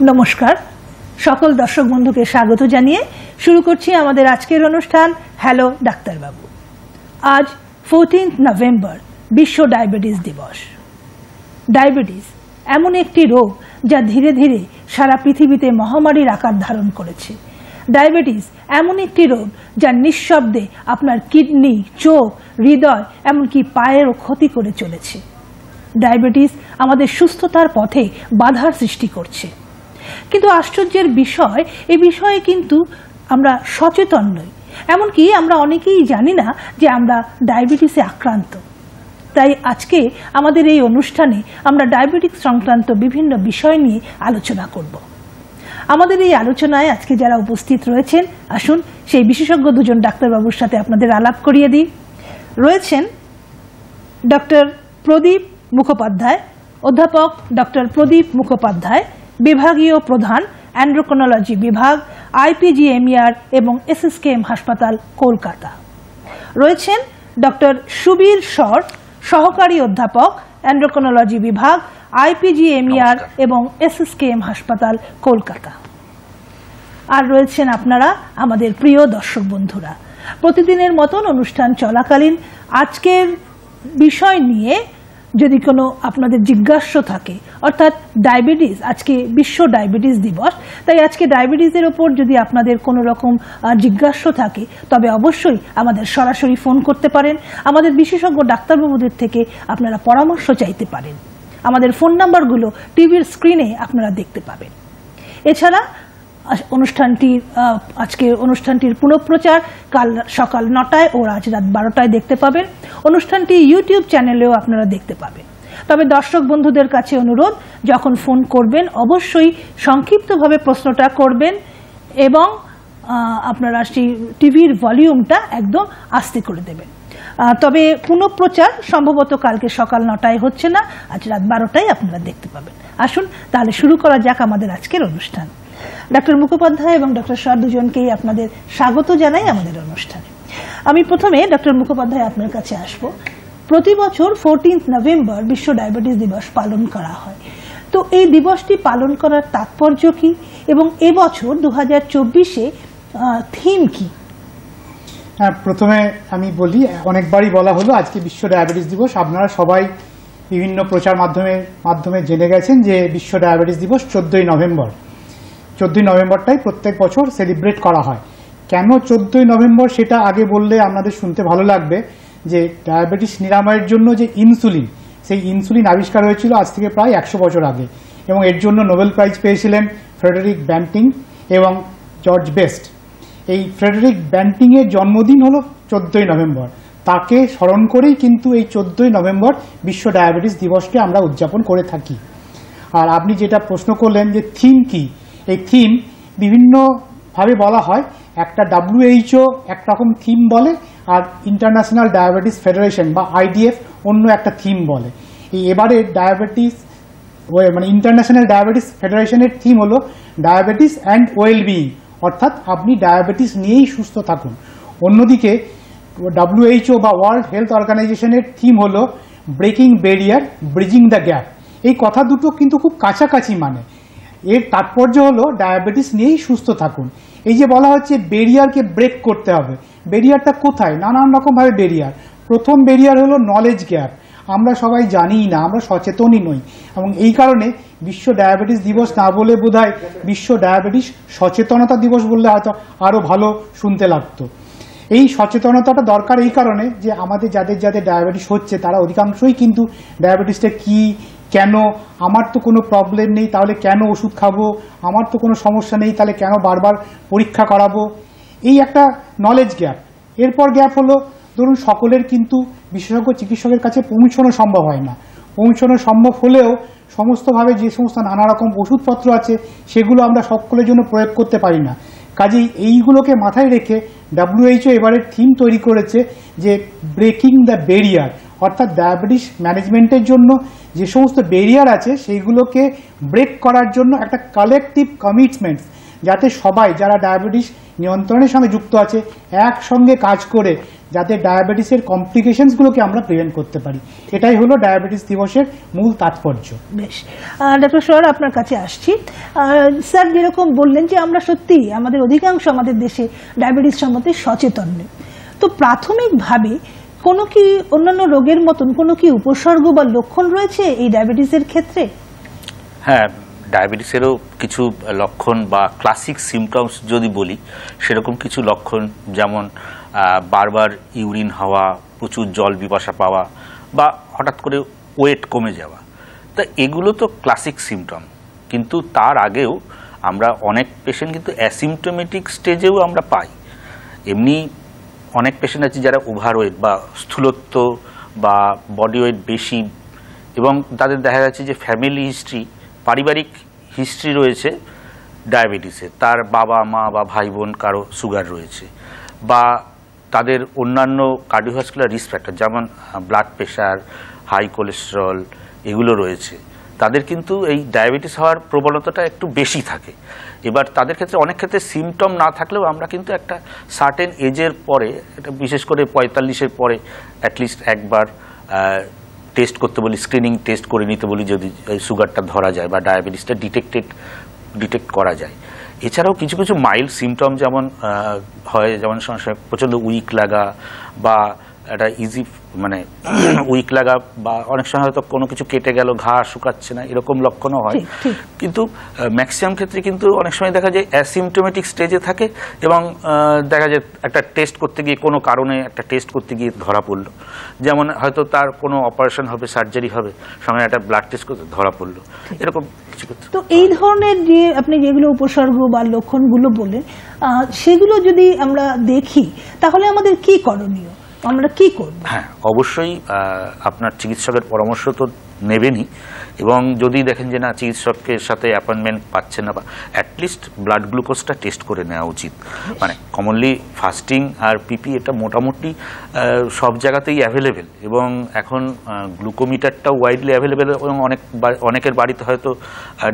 নমস্কার, সকল দর্শক বন্ধুকে স্বাগত জানিয়ে শুরু করছি আমাদের আজকের অনুষ্ঠান হ্যালো ডাক্তারবাবু। আজ 14 নভেম্বর বিশ্ব ডায়াবেটিস দিবস। ডায়াবেটিস এমন একটি রোগ যা ধীরে ধীরে সারা পৃথিবীতে মহামারীর আকার ধারণ করেছে। ডায়াবেটিস এমন একটি রোগ যা নিঃশব্দে আপনার কিডনি, চোখ, হৃদয় এমনকি পায়েরও ক্ষতি করে চলেছে। ডায়াবেটিস আমাদের সুস্থতার পথে বাধার সৃষ্টি করছে, কিন্তু আশ্চর্যের বিষয় এই বিষয়ে কিন্তু আমরা সচেতন নই। এমনকি আমরা অনেকেই জানি না যে আমরা ডায়াবেটিসে আক্রান্ত। তাই আজকে আমাদের এই অনুষ্ঠানে আমরা ডায়াবেটিস সংক্রান্ত বিভিন্ন বিষয় নিয়ে আলোচনা করব। আমাদের এই আলোচনায় আজকে যারা উপস্থিত রয়েছেন, আসুন সেই বিশেষজ্ঞ দুজন ডাক্তারবাবুর সাথে আপনাদের আলাপ করিয়ে দিই। রয়েছেন ডক্টর প্রদীপ মুখোপাধ্যায়, অধ্যাপক ডক্টর প্রদীপ মুখোপাধ্যায়, বিভাগীয় প্রধান অ্যান্ড্রোক্রোনোলজি বিভাগ, IPGMER এবং SSKM হাসপাতাল, কলকাতা। রয়েছেন ডক্টর সুবীর শর, সহকারী অধ্যাপক অ্যান্ড্রোক্রোনোলজি বিভাগ, IPGMER এবং SSKM হাসপাতাল, কলকাতা। আর রয়েছেন আপনারা আমাদের প্রিয় দর্শক বন্ধুরা। প্রতিদিনের মতন অনুষ্ঠান চলাকালীন আজকের বিষয় নিয়ে যদি কোনো আপনাদের জিজ্ঞাসা থাকে, অর্থাৎ ডায়াবেটিস, আজকে বিশ্ব ডায়াবেটিস দিবস, তাই আজকে ডায়াবেটিসের ওপর যদি আপনাদের কোনো রকম জিজ্ঞাসা থাকে তবে অবশ্যই আমাদের সরাসরি ফোন করতে পারেন। আমাদের বিশেষজ্ঞ ডাক্তারবাবুদের থেকে আপনারা পরামর্শ চাইতে পারেন। আমাদের ফোন নাম্বারগুলো টিভির স্ক্রিনে আপনারা দেখতে পাবেন। এছাড়া আজকে অনুষ্ঠানটির পুনঃপ্রচার কাল সকাল 9টায় ও আজ রাত 12টায় দেখতে পাবেন। অনুষ্ঠানটি ইউটিউব চ্যানেলেও আপনারা দেখতে পাবেন। তবে দর্শক বন্ধুদের কাছে অনুরোধ, যখন ফোন করবেন অবশ্যই সংক্ষিপ্তভাবে প্রশ্নটা করবেন এবং আপনারা সেই টিভির ভলিউমটা একদম আস্তে করে দেবেন। তবে পুনঃপ্রচার সম্ভবত কালকে সকাল 9টায় হচ্ছে না, আজ রাত 12টায় আপনারা দেখতে পাবেন। আসুন তাহলে শুরু করা যাক আমাদের আজকের অনুষ্ঠান। ডক্টর মুখোপাধ্যায় এবং ডক্টর শর দুজনকেই আপনাদের স্বাগত জানাই আমাদের অনুষ্ঠানে। আমি প্রথমে ডক্টর মুখোপাধ্যায় আপনার কাছে আসব। প্রতি বছর 14 নভেম্বর বিশ্ব ডায়াবেটিস দিবস পালন করা হয়, তো এই দিবসটি পালন করার তাৎপর্য কি এবং এবছর 2024-এ থিম কি? হ্যাঁ, প্রথমে আমি বলি, অনেকবারই বলা হলো আজকে বিশ্ব ডায়াবেটিস দিবস। আপনারা সবাই বিভিন্ন প্রচার মাধ্যমে জেনে গেছেন যে বিশ্ব ডায়াবেটিস দিবস 14ই নভেম্বর। 14ই নভেম্বরটাই প্রত্যেক বছর সেলিব্রেট করা হয়। কেন 14ই নভেম্বর সেটা আগে বললে আপনাদের শুনতে ভালো লাগবে। যে ডায়াবেটিস নিরাময়ের জন্য যে ইনসুলিন, সেই ইনসুলিন আবিষ্কার হয়েছিল আজ থেকে প্রায় 100 বছর আগে, এবং এর জন্য নোবেল প্রাইজ পেয়েছিলেন ফ্রেডেরিক ব্যান্টিং এবং জর্জ বেস্ট। এই ফ্রেডেরিক ব্যান্টিংয়ের জন্মদিন হলো 14ই নভেম্বর। তাকে স্মরণ করেই কিন্তু এই 14ই নভেম্বর বিশ্ব ডায়াবেটিস দিবসকে আমরা উদযাপন করে থাকি। আর আপনি যেটা প্রশ্ন করলেন যে থিম কি, এই থিম বিভিন্নভাবে বলা হয়। একটা WHO একরকম থিম বলে, আর ইন্টারন্যাশনাল ডায়াবেটিস ফেডারেশন বা IDF অন্য একটা থিম বলে। এবারে ডায়াবেটিস ইন্টারন্যাশনাল ডায়াবেটিস ফেডারেশনের থিম হলো ডায়াবেটিস অ্যান্ড ওয়েলবিইং, অর্থাৎ আপনি ডায়াবেটিস নিয়েই সুস্থ থাকুন। অন্যদিকে WHO বা ওয়ার্ল্ড হেলথ অর্গানাইজেশনের থিম হলো breaking barrier, bridging the gap. এই কথা দুটো কিন্তু খুব কাছাকাছি, মানে এর তাৎপর্য হলো ডায়াবেটিস নিয়েই সুস্থ থাকুন। এই যে বলা হচ্ছে ব্যারিয়ারকে ব্রেক করতে হবে, ব্যারিয়ারটা কোথায়? নানান রকমভাবে ব্যারিয়ার। প্রথম ব্যারিয়ার হলো নলেজ গ্যাপ। আমরা সবাই জানিই না, আমরা সচেতনই নই, এবং এই কারণে বিশ্ব ডায়াবেটিস দিবস না বলে বোধহয় বিশ্ব ডায়াবেটিস সচেতনতা দিবস বললে হয়তো আরও ভালো শুনতে লাগতো। এই সচেতনতাটা দরকার এই কারণে যে আমাদের যাদের ডায়াবেটিস হচ্ছে তারা অধিকাংশই কিন্তু ডায়াবেটিসটা কি, কেন, আমার তো কোনো প্রবলেম নেই তাহলে কেন ওষুধ খাবো, আমার তো কোনো সমস্যা নেই তাহলে কেন বারবার পরীক্ষা করাবো, এই একটা নলেজ গ্যাপ। এরপর গ্যাপ হলো, ধরুন সকলের কিন্তু বিশেষজ্ঞ চিকিৎসকের কাছে পৌঁছানো সম্ভব হয় না। পৌঁছানো সম্ভব হলেও সমস্তভাবে যে সমস্ত নানা রকম ওষুধপত্র আছে সেগুলো আমরা সকলের জন্য প্রয়োগ করতে পারি না। কাজেই এইগুলোকে মাথায় রেখে WHO এবারের থিম তৈরি করেছে যে ব্রেকিং দ্য ব্যারিয়ার, অর্থাৎ ডায়াবেটিস ম্যানেজমেন্টের জন্য যে সমস্ত ব্যারিয়ার আছে সেইগুলোকে ব্রেক করার জন্য একটা কালেকটিভ কমিটমেন্ট, যাতে সবাই যারা ডায়াবেটিস নিয়ন্ত্রণের সঙ্গে যুক্ত আছে একসঙ্গে কাজ করে যাতে ডায়াবেটিসের কমপ্লিকেশনসগুলোকে আমরা প্রিভেন্ট করতে পারি। এটাই হলো ডায়াবেটিস দিবসের মূল তাৎপর্য। বেশ, ডক্টর সর আপনার কাছে আসছি। স্যার যেরকম বললেন যে আমরা সত্যি আমাদের অধিকাংশ আমাদের দেশে ডায়াবেটিস সম্বন্ধে সচেতন নেই, তো প্রাথমিকভাবে কোনো কি অন্যান্য রোগের মতন কোনো কি উপসর্গ বা লক্ষণ রয়েছে এই ডায়াবেটিসের ক্ষেত্রে? হ্যাঁ, ডায়াবেটিসেরও কিছু লক্ষণ বা ক্লাসিক সিমটমস যদি বলি, সেরকম কিছু লক্ষণ, যেমন বারবার ইউরিন হওয়া, প্রচুর জল পিপাসা পাওয়া, বা হঠাৎ করে ওয়েট কমে যাওয়া। তা এগুলো তো ক্লাসিক সিমটম, কিন্তু তার আগেও আমরা অনেক পেশেন্ট কিন্তু অ্যাসিমটোমেটিক স্টেজেও আমরা পাই। এমনি অনেক পেশেন্ট আছে যারা ওভারওয়েট বা স্থূলত্ব বা বডি ওয়েট বেশি, এবং তাদের দেখা যাচ্ছে যে ফ্যামিলি হিস্ট্রি, পারিবারিক হিস্ট্রি রয়েছে ডায়াবেটিসের, তার বাবা মা বা ভাই বোন কারো সুগার রয়েছে, বা তাদের অন্যান্য কার্ডিওভাস্কুলার রিস্ক ফ্যাক্টর যেমন ব্লাড প্রেশার, হাই কোলেস্টেরল এগুলো রয়েছে, তাদের কিন্তু এই ডায়াবেটিস হওয়ার প্রবণতাটা একটু বেশি থাকে। এবার তাদের ক্ষেত্রে অনেক ক্ষেত্রে সিমটম না থাকলেও আমরা কিন্তু একটা সার্টেন এজের পরে, এটা বিশেষ করে 45-এর পরে অ্যাটলিস্ট একবার টেস্ট করতে বলি, স্ক্রিনিং টেস্ট করে নিতে বলি, যদি সুগারটা ধরা যায় বা ডায়াবেটিসটা ডিটেক্ট করা যায়। এছাড়াও কিছু কিছু মাইল্ড সিমটম যেমন হয়, যেমন প্রচণ্ড উইক লাগা বা একটা ইজি মানে উইক লাগা, বা অনেক সময় হয়তো কোনো কিছু কেটে গেল, ঘা শুকাচ্ছে না, এরকম লক্ষণও হয়। কিন্তু ম্যাক্সিমাম ক্ষেত্রে কিন্তু অনেক সময় দেখা যায় অ্যাসিমটোমেটিক স্টেজে থাকে, এবং দেখা যায় একটা টেস্ট করতে গিয়ে, কোনো কারণে একটা টেস্ট করতে গিয়ে ধরা পড়লো, যেমন হয়তো তার কোনো অপারেশন হবে, সার্জারি হবে, সঙ্গে একটা ব্লাড টেস্ট করতে ধরা পড়লো, এরকম কিছু করতে। তো এই ধরনের যে আপনি যেগুলো উপসর্গ বা লক্ষণগুলো বললেন, সেগুলো যদি আমরা দেখি তাহলে আমাদের কি করণীয়, আমরা কি করব? হ্যাঁ, অবশ্যই আপনার চিকিৎসকের পরামর্শ তো নেবেনই, এবং যদি দেখেন যে না চিকিৎসকের সাথে অ্যাপয়েন্টমেন্ট পাচ্ছেন না, বা অ্যাটলিস্ট ব্লাড গ্লুকোজটা টেস্ট করে নেওয়া উচিত। মানে কমনলি ফাস্টিং আর পিপি এটা মোটামুটি সব জায়গাতেই অ্যাভেলেবেল, এবং এখন গ্লুকোমিটারটাও ওয়াইডলি অ্যাভেলেবেল, এবং অনেকের বাড়িতে হয়তো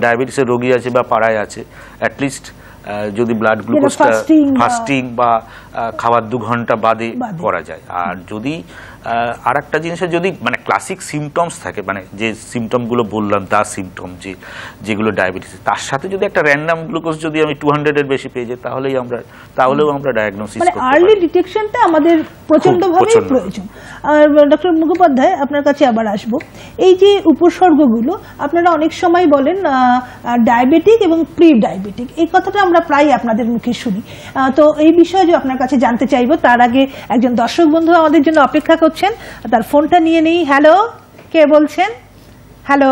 ডায়াবেটিসের রোগী আছে বা পাড়ায় আছে। অ্যাটলিস্ট যদি ব্লাড গ্লুকোজটা ফাস্টিং বা খাওয়ার 2 ঘন্টা বাদে করা যায়। আর যদি আর একটা জিনিসের যদি মানে ক্লাসিক সিমটমস থাকে, মানে যে সিমটমগুলো বললাম, দা সিমটম যেগুলো ডায়াবেটিস, তার সাথে যদি একটা র্যান্ডম গ্লুকোজ যদি আমি 200-এর বেশি পেয়ে যাই, তাহলেও আমরা ডায়াগনোসিস করতে পারি। আর্লি ডিটেকশনটা আমাদের প্রচন্ডভাবে প্রয়োজন। আর ডক্টর মুখোপাধ্যায়, আপনার কাছে আবার আসবো। এই যে উপসর্গগুলো আপনারা অনেক সময় বলেন ডায়াবেটিক এবং প্রি ডায়াবেটিক, এই কথাটা আমরা প্রায় আপনাদের মুখে শুনি। তো এই বিষয়ে যে আপনার কাছে জানতে চাইবো, তার আগে একজন দর্শক বন্ধু আমাদের জন্য অপেক্ষা করছেন, তার ফোনটা নিয়ে নেই। হ্যালো, কে বলছেন? হ্যালো।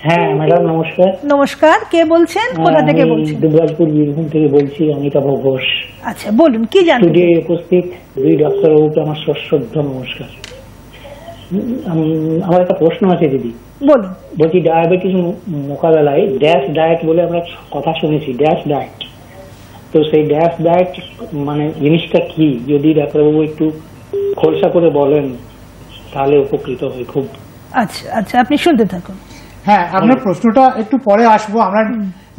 হ্যাঁ ম্যাডাম, নমস্কার। নমস্কার, কে বলছেন, কোথা থেকে বলছেন? দুবরাজপুর বীরভূম থেকে বলছি, অমিতাভ ঘোষ। আচ্ছা, বলুন কি জানতে? স্টুডিওয়ে উপস্থিত দুই ডাক্তারবাবুকে আমার সশ্রদ্ধ নমস্কার। আমার একটা প্রশ্ন আছে দিদি। বলুন। বলছি, ডায়াবেটিস মোকাবেলায় ড্যাশ ডায়েট বলে আমরা কথা শুনেছি, ড্যাশ ডায়েট। তো সেই ড্যাশ ডায়েট মানে জিনিসটা কি, যদি ডাক্তারবাবু একটু খোলসা করে বলেন তাহলে উপকৃত হই খুব। আচ্ছা আচ্ছা, আপনি শুনতে থাকুন। হ্যাঁ, আপনার প্রশ্নটা একটু পরে আসবো, আমরা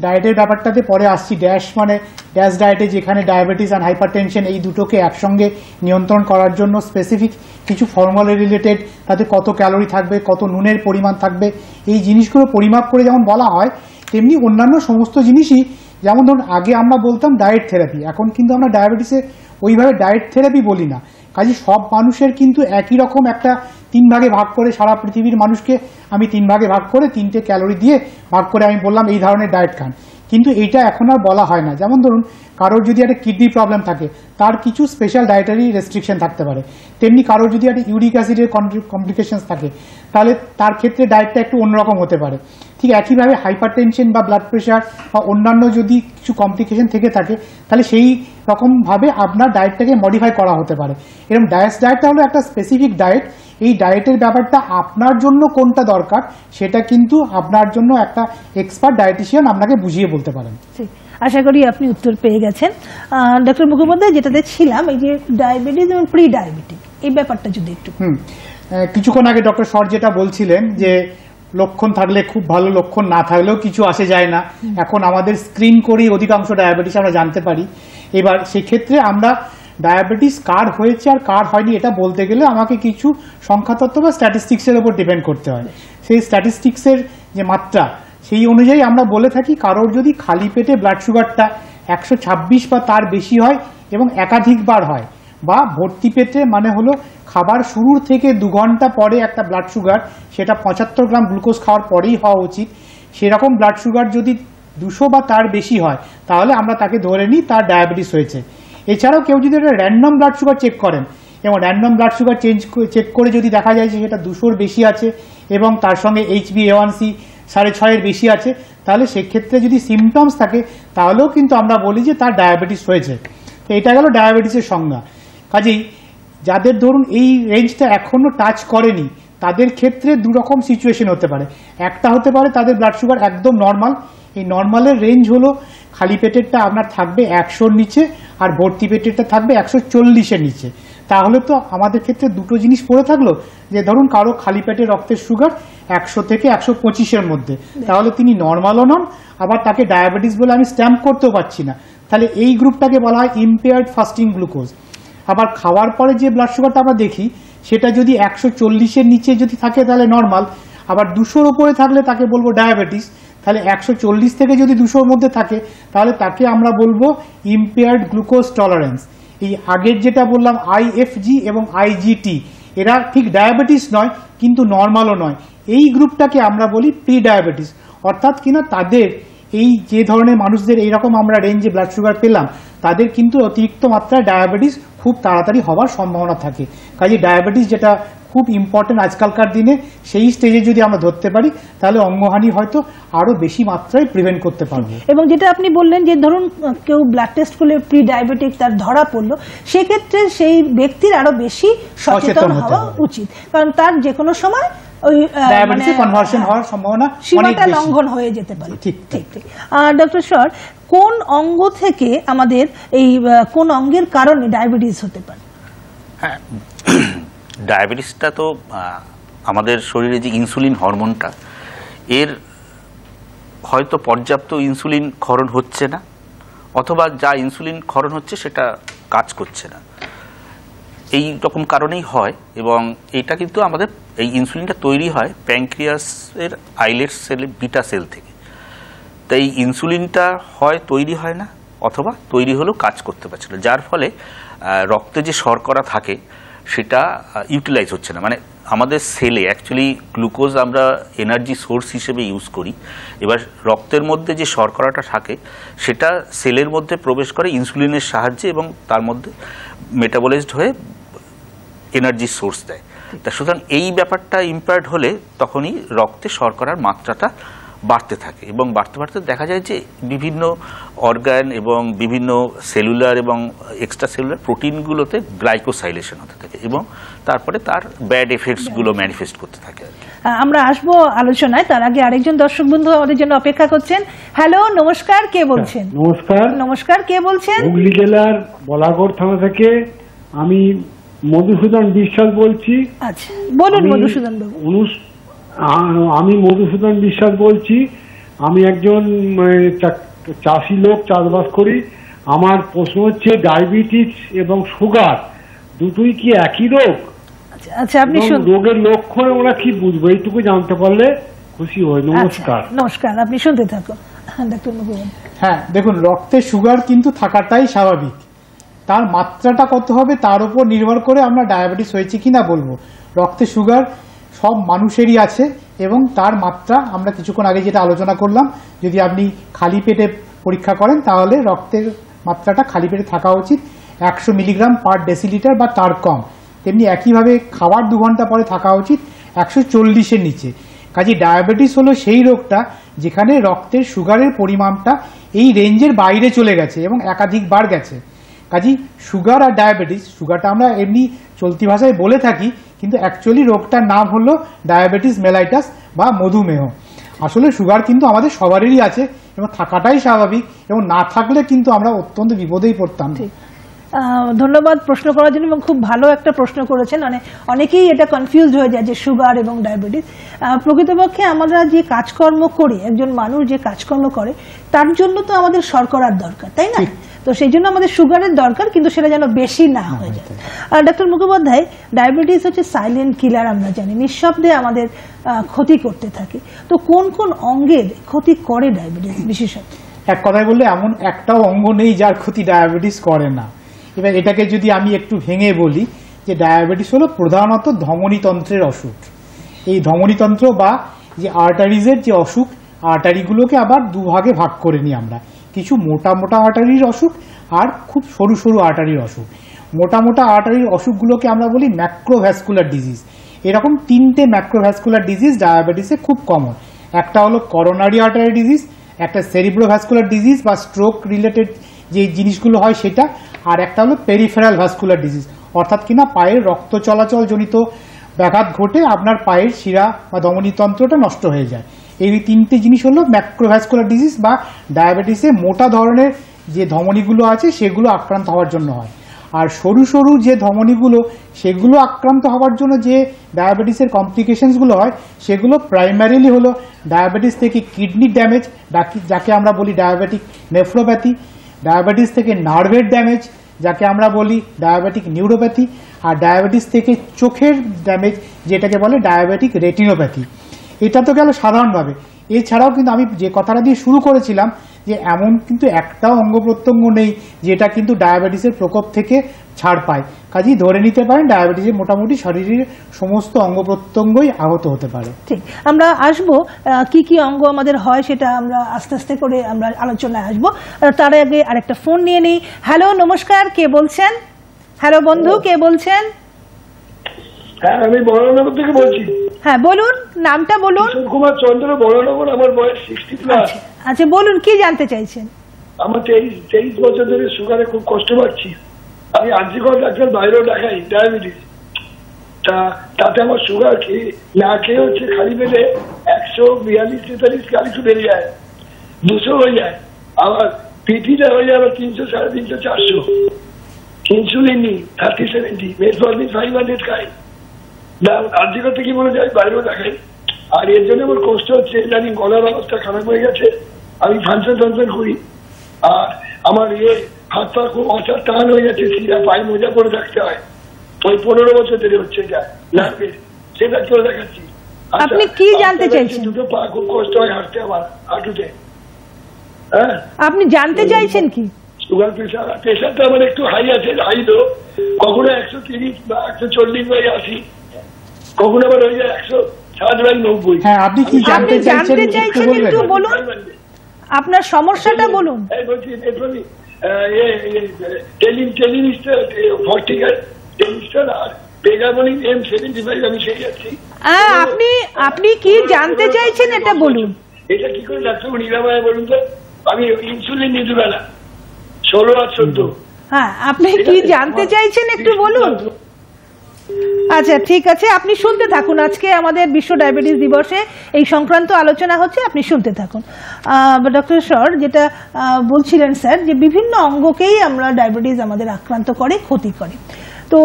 ডায়েটের ব্যাপারটাতে পরে আসছি। ড্যাশ মানে ড্যাশ ডায়েটে যেখানে ডায়াবেটিস আর হাইপারটেনশন এই দুটোকে একসঙ্গে নিয়ন্ত্রণ করার জন্য স্পেসিফিক কিছু ফর্মুলা রিলেটেড, তাতে কত ক্যালোরি থাকবে, কত নুনের পরিমাণ থাকবে, এই জিনিসগুলো পরিমাপ করে যেমন বলা হয়, তেমনি অন্যান্য সমস্ত জিনিসই, যেমন ধরুন আগে আমরা বলতাম ডায়েট থেরাপি, এখন কিন্তু আমরা ডায়াবেটিসে ওইভাবে ডায়েট থেরাপি বলি না। কাজে সব মানুষের কিন্তু একই রকম একটা 3 ভাগে ভাগ করে, সারা পৃথিবীর মানুষকে আমি 3 ভাগে ভাগ করে 3টে ক্যালোরি দিয়ে ভাগ করে আমি বললাম এই ধরনের ডায়েট খান, কিন্তু এইটা এখন আর বলা হয় না। যেমন ধরুন কারোর যদি একটা কিডনি প্রবলেম থাকে, তার কিছু স্পেশাল ডায়েটারি রেস্ট্রিকশন থাকতে পারে, তেমনি কারোর যদি একটা ইউরিক অ্যাসিডের কমপ্লিকেশনস থাকে, তাহলে তার ক্ষেত্রে ডায়েটটা একটু অন্যরকম হতে পারে। ঠিক একইভাবে হাইপারটেনশন বা ব্লাড প্রেশার বা অন্যান্য যদি কিছু কমপ্লিকেশন থেকে থাকে, তাহলে সেই রকমভাবে আপনার ডায়েটটাকে মডিফাই করা হতে পারে। এরকম ডায়েটটা হলো একটা স্পেসিফিক ডায়েট। এই ডায়েটের ব্যাপারটা আপনার জন্য কোনটা দরকার, সেটা কিন্তু আপনার জন্য একটা এক্সপার্ট ডায়েটিশিয়ান আপনাকে বুঝিয়ে বলতে পারেন। আশা করি আপনি উত্তর পেয়ে গেছেন। ডক্টর মুখোপাধ্যায়, যেটাতে ছিলাম, এই যে ডায়াবেটিস এবং প্রি ডায়াবেটিক, এই ব্যাপারটা যদি একটু। কিছুক্ষণ আগে ডক্টর সর যেটা বলছিলেন যে লক্ষণ থাকলে খুব ভালো, লক্ষণ না থাকলেও কিছু আসে যায় না। এখন আমাদের স্ক্রিন করেই অধিকাংশ ডায়াবেটিস আমরা জানতে পারি। এবার সেক্ষেত্রে আমরা ডায়াবেটিস কার হয়েছে আর কার হয়নি এটা বলতে গেলে আমাকে কিছু সংখ্যাতত্ত্ব বা স্ট্যাটিস্টিক্সের উপর ডিপেন্ড করতে হয়। সেই স্ট্যাটিস্টিক্সের যে মাত্রা সেই অনুযায়ী আমরা বলে থাকি কারোর যদি খালি পেটে ব্লাড সুগারটা 126 বা তার বেশি হয় এবং একাধিকবার হয়, বা ভর্তি পেটে মানে হলো খাবার শুরুর থেকে 2 ঘন্টা পরে একটা ব্লাড সুগার সেটা 75 গ্রাম গ্লুকোজ খাওয়ার পরেই হওয়া উচিত, সেরকম ব্লাড সুগার যদি 200 বা তার বেশি হয় তাহলে আমরা তাকে ধরে নিই তার ডায়াবেটিস হয়েছে। এছাড়াও কেউ যদি একটা র্যান্ডম ব্লাড সুগার চেক করেন এবং র্যান্ডম ব্লাড সুগার চেক করে যদি দেখা যায় যে সেটা 200-র বেশি আছে এবং তার সঙ্গে HbA1c 6.5-এর বেশি আছে, তাহলে সেক্ষেত্রে যদি সিমটমস থাকে তাহলেও কিন্তু আমরা বলি যে তার ডায়াবেটিস হয়েছে। তো এটা গেল ডায়াবেটিসের সংজ্ঞা। কাজেই যাদের ধরুন এই রেঞ্জটা এখনো টাচ করেনি তাদের ক্ষেত্রে 2 রকম সিচুয়েশন হতে পারে। একটা হতে পারে তাদের ব্লাড সুগার একদম নর্মাল, এই নর্মালের রেঞ্জ হলো খালি পেটেরটা আপনার থাকবে 100-র নিচে আর ভর্তি পেটেরটা থাকবে 140-এর নিচে। তাহলে তো আমাদের ক্ষেত্রে দুটো জিনিস পড়ে থাকলো, যে ধরুন কারো খালি পেটে রক্তের সুগার 100 থেকে 125-এর মধ্যে, তাহলে তিনি নর্মালও নন, আবার তাকে ডায়াবেটিস বলে আমি স্ট্যাম্প করতেও পারছি না, তাহলে এই গ্রুপটাকে বলা হয় ইম্পেয়ার্ড ফাস্টিং গ্লুকোজ। আবার খাওয়ার পরে যে ব্লাড সুগারটা আমরা দেখি সেটা যদি 140-এর নিচে যদি থাকে তাহলে নর্মাল, আবার 200-র উপরে থাকলে তাকে বলবো ডায়াবেটিস। তাহলে 140 থেকে যদি 200-র মধ্যে থাকে তাহলে তাকে আমরা বলবো ইম্পেয়ার্ড গ্লুকোজ টলারেন্স। এই আগের যেটা বললাম IFG এবং IGT এরা ঠিক ডায়াবেটিস নয় কিন্তু নর্মালও নয়, এই গ্রুপটাকে আমরা বলি প্রি ডায়াবেটিস। অর্থাৎ কিনা তাদের এই যে ধরনের মানুষদের এইরকম আমরা রেঞ্জে ব্লাড সুগার পেলাম তাদের কিন্তু অতিরিক্ত মাত্রায় ডায়াবেটিস খুব তাড়াতাড়ি হওয়ার সম্ভাবনা থাকে। কাজে ডায়াবেটিস যেটা খুব ইম্পর্টেন্ট আজকালকার দিনে, সেই স্টেজে যদি আমরা ধরতে পারি তাহলে অঙ্গহানি হয়তো আরো বেশি মাত্রায় প্রিভেন্ট করতে পারবো। এবং যেটা আপনি বললেন যে ধরুন কেউ ব্লাড টেস্ট করলে প্রি ডায়াবেটিক তার ধরা পড়লো, সেক্ষেত্রে সেই ব্যক্তির আরো বেশি সচেতন হওয়া উচিত, কারণ তার যে কোনো সময় ওই ডায়াবেটিসে কনভার্সন হওয়ার সম্ভাবনা অনেক বেশি, লঙ্ঘন হয়ে যেতে পারে। ঠিক ঠিক ঠিক। আর ডক্টর স্যার, কোন অঙ্গ থেকে আমাদের এই কোন অঙ্গের কারণে ডায়াবেটিস হতে পারে? হ্যাঁ, ডায়াবেটিসটা তো আমাদের শরীরে যে ইনসুলিন হরমোনটা, এর হয়তো পর্যাপ্ত ইনসুলিন ক্ষরণ হচ্ছে না, অথবা যা ইনসুলিন ক্ষরণ হচ্ছে সেটা কাজ করছে না, এই রকম কারণেই হয়। এবং এটা কিন্তু আমাদের এই ইনসুলিনটা তৈরি হয় প্যানক্রিয়াসের আইলেট সেল বিটা সেল থেকে। তাই ইনসুলিনটা হয় তৈরি হয় না, অথবা তৈরি হলেও কাজ করতে পারছে না, যার ফলে রক্তে যে শর্করা থাকে সেটা ইউটিলাইজ হচ্ছে না। মানে আমাদের সেলে অ্যাকচুয়ালি গ্লুকোজ আমরা এনার্জি সোর্স হিসেবে ইউজ করি, এবার রক্তের মধ্যে যে শর্করাটা থাকে সেটা সেলের মধ্যে প্রবেশ করে ইনসুলিনের সাহায্যে এবং তার মধ্যে মেটাবলাইজড হয়ে এনার্জি সোর্স দেয়। তা সুতরাং এই ব্যাপারটা ইম্পেয়ার্ড হলে তখনই রক্তে শর্করার মাত্রাটা বাড়তে থাকে, এবং বাড়তে বাড়তে দেখা যায় যে বিভিন্ন অর্গান এবং বিভিন্ন সেলুলার এবং এক্সট্রা সেলুলার প্রোটিনগুলোতে গ্লাইকোসাইলেশন হতে থাকে এবং তারপরে তার ব্যাড এফেক্টসগুলো ম্যানিফেস্ট করতে থাকে। আমরা আসবো আলোচনায়, তার আগে আরেকজন দর্শক বন্ধু আমাদের জন্য অপেক্ষা করছেন। হ্যালো, নমস্কার, কে বলছেন? নমস্কার। নমস্কার, কে বলছেন? হুগলি জেলার বলাগড় থানা থেকে আমি মধুসূদন বিশ্বাস বলছি। আচ্ছা, বলুন মধুসূদন বাবু। আমি মধুসূদন বিশ্বাস বলছি। আমি একজন চাষি লোক, চাষবাস করি। আমার প্রশ্ন হচ্ছে ডায়াবেটিস এবং সুগার দুটোই কি একই রোগ? আচ্ছা, আপনি রোগের লক্ষণ আমরা কি বুঝবো, এইটুকু জানতে পারলে খুশি হই। নমস্কার। নমস্কার, আপনি শুনতে থাকুন। হ্যাঁ, দেখুন, রক্তে সুগার কিন্তু থাকাটাই স্বাভাবিক, তার মাত্রাটা কত হবে তার উপর নির্ভর করে আমরা ডায়াবেটিস হয়েছে কিনা বলবো। রক্তে সুগার সব মানুষেরই আছে এবং তার মাত্রা আমরা কিছুক্ষণ আগে যেটা আলোচনা করলাম, যদি আপনি খালি পেটে পরীক্ষা করেন তাহলে রক্তের মাত্রাটা খালি পেটে থাকা উচিত 100 মিলিগ্রাম পার ডেসিলিটার বা তার কম। তেমনি একইভাবে খাবার 2 ঘন্টা পরে থাকা উচিত 140-এর নিচে। কাজে ডায়াবেটিস হলো সেই রোগটা যেখানে রক্তের সুগারের পরিমাণটা এই রেঞ্জের বাইরে চলে গেছে এবং একাধিকবার গেছে। কাজেই সুগার আর ডায়াবেটিস, সুগারটা আমরা এমনি চলতি ভাষায় বলে থাকি, কিন্তু অ্যাকচুয়ালি রোগটার নাম হলো ডায়াবেটিস মেলাইটাস বা মধুমেহ। আসলে সুগার কিন্তু আমাদের সবারই আছে এবং থাকাটাই স্বাভাবিক, এবং না থাকলে কিন্তু আমরা অত্যন্ত বিপদেই পড়তাম। ধন্যবাদ প্রশ্ন করার জন্য, এবং খুব ভালো একটা প্রশ্ন করেছেন। মানে অনেকেই এটা কনফিউজড হয়ে যায় যে সুগার এবং ডায়াবেটিস। প্রকৃতপক্ষে আমরা যে কাজকর্ম করি, একজন মানুষ যে কাজকর্ম করে তার জন্য তো আমাদের শর্করার দরকার, তাই না? তো সেই জন্য আমাদের সুগারের দরকার, কিন্তু সেটা যেন বেশি না হয়ে যায়। আর ডক্টর মুখোপাধ্যায়, ডায়াবেটিস হচ্ছে সাইলেন্ট কিলার, আমরা জানি নিঃশব্দে আমাদের ক্ষতি করতে থাকে। তো কোন কোন অঙ্গের ক্ষতি করে ডায়াবেটিস বিশেষত? এক কথায় বললে এমন একটাও অঙ্গ নেই যার ক্ষতি ডায়াবেটিস করে না। এবার এটাকে যদি আমি একটু ভেঙে বলি যে ডায়াবেটিস হলো প্রধানত ধমনীতন্ত্রের অসুখ। এই ধমনীতন্ত্র বা যে আর্টারিজের যে অসুখ, আর্টারিগুলোকে আবার দুভাগে ভাগ করে নিই আমরা। কিছু মোটা মোটা আর্টারির অসুখ আর খুব সরু সরু আর্টারির অসুখ। মোটা মোটা আর্টারির অসুখগুলোকে আমরা বলি ম্যাক্রোভ্যাসকুলার ডিজিজ। এরকম তিনটে ম্যাক্রোভ্যাসকুলার ডিজিজ ডায়াবেটিসে খুব কমন। একটা হলো করোনারি আর্টারি ডিজিজ, একটা সেরিব্রোভ্যাসকুলার ডিজিজ বা স্ট্রোক রিলেটেড যে জিনিসগুলো হয় সেটা, আর একটা হলো পেরিফেরাল ভাস্কুলার ডিজিজ, অর্থাৎ কিনা পায়ের রক্ত চলাচল জনিত ব্যাঘাত ঘটে আপনার পায়ের শিরা বা ধমনীতন্ত্রটা নষ্ট হয়ে যায়। এই তিনটে জিনিস হলো ম্যাক্রোভ্যাসকুলার ডিজিজ বা ডায়াবেটিসে মোটা ধরনের যে ধমনীগুলো আছে সেগুলো আক্রান্ত হওয়ার জন্য হয়। আর সরু সরু যে ধমনীগুলো সেগুলো আক্রান্ত হওয়ার জন্য যে ডায়াবেটিসের কমপ্লিকেশনসগুলো হয় সেগুলো প্রাইমারিলি হলো ডায়াবেটিস থেকে কিডনি ড্যামেজ, যাকে আমরা বলি ডায়াবেটিক নেফ্রোপ্যাথি, ডায়াবেটিস থেকে নার্ভের ড্যামেজ, যাকে আমরা বলি ডায়াবেটিক নিউরোপ্যাথি, আর ডায়াবেটিস থেকে চোখের ড্যামেজ, যেটাকে বলে ডায়াবেটিক রেটিনোপ্যাথি। এটা তো গেল সাধারণভাবে। এছাড়াও কিন্তু আমি যে কথাটা দিয়ে শুরু করেছিলাম যে এমন কিন্তু একটাও অঙ্গ প্রত্যঙ্গ নেই যেটা কিন্তু ডায়াবেটিসের প্রকোপ থেকে ছাড় পায়। কাজেই ধরে নিতে পারেন ডায়াবেটিসের মোটামুটি শরীরের সমস্ত অঙ্গ প্রত্যঙ্গই আহত হতে পারে। ঠিক, আমরা আসবো কি কি অঙ্গ আমাদের হয় সেটা আমরা আস্তে আস্তে করে আমরা আলোচনায় আসবো। তার আগে আরেকটা ফোন নিয়ে নিই। হ্যালো, নমস্কার, কে বলছেন? হ্যালো বন্ধু, কে বলছেন? হ্যাঁ, আমি বড়নগর থেকে বলছি। হ্যাঁ বলুন, নামটা বলুন। কিশোর কুমার চন্দ্র, বড়নগর। আমার বয়স 60+। আচ্ছা বলুন, কি জানতে চাইছেন? আমার 23 বছর ধরে সুগারে খুব কষ্ট পাচ্ছি। আমি আর্জিকর ডাক্তার বাইরেও দেখাই ডায়াবেটিস। তাতে আমার সুগার না খেয়ে হচ্ছে খালি পেটে 142-43 কালিশু বেড়ে যায়, 200 হয়ে যায়। আবার পিটিটা হয়ে যায় আবার 300, 350, 400। ইনসুলিন নিই 30-70, মেটফর্মিন 500 খাই। আর্জিকর থেকে মনে যায় বাইরেও দেখাই। আর এর জন্য আমার কষ্ট হচ্ছে, জানি গলার অবস্থা খারাপ হয়ে গেছে। আমি ফাংশন করি, আর আমার হাত পা খুব অসার টান হয়ে যাচ্ছে, সিরা পায়ে মোজা পরে থাকতে হয়। ওই 15 বছর ধরে হচ্ছে এটা নার্ভের, সেটা করে দেখাচ্ছি। আপনি কি জানতে চাইছেন? দুটো পা খুব কষ্ট হয় হাঁটতে, আমার হাঁটুতে। হ্যাঁ, আপনি জানতে চাইছেন কি? সুগার প্রেশারটা আমার একটু হাই আছে, হাই তো কখনো 130 বা 140/80, কখনো আবার হয়ে যায় 160/90। হ্যাঁ, আপনি কি জানতে চাইছেন একটু বলুন, আপনার সমস্যাটা বলুন। বলছি টেলিমিস্টার 40 আর পেগামনি M75 আমি সেই যাচ্ছি। আপনি কি জানতে চাইছেন এটা বলুন। এটা কি করে ডাক্তার নিরাময় বলুন তো? আমি ইনসুলিন নিতে পারলাম 16 আর 14। হ্যাঁ, আপনি কি জানতে চাইছেন একটু বলুন। আচ্ছা ঠিক আছে, আপনি শুনতে থাকুন। আজকে আমাদের বিশ্ব ডায়াবেটিস দিবসে এই সংক্রান্ত আলোচনা হচ্ছে, আপনি শুনতে থাকুন। ডক্টর স্যার যেটা বলছিলেন স্যার, যে বিভিন্ন অঙ্গকেই আমরা ডায়াবেটিস আমাদের আক্রান্ত করে, ক্ষতি করে। তো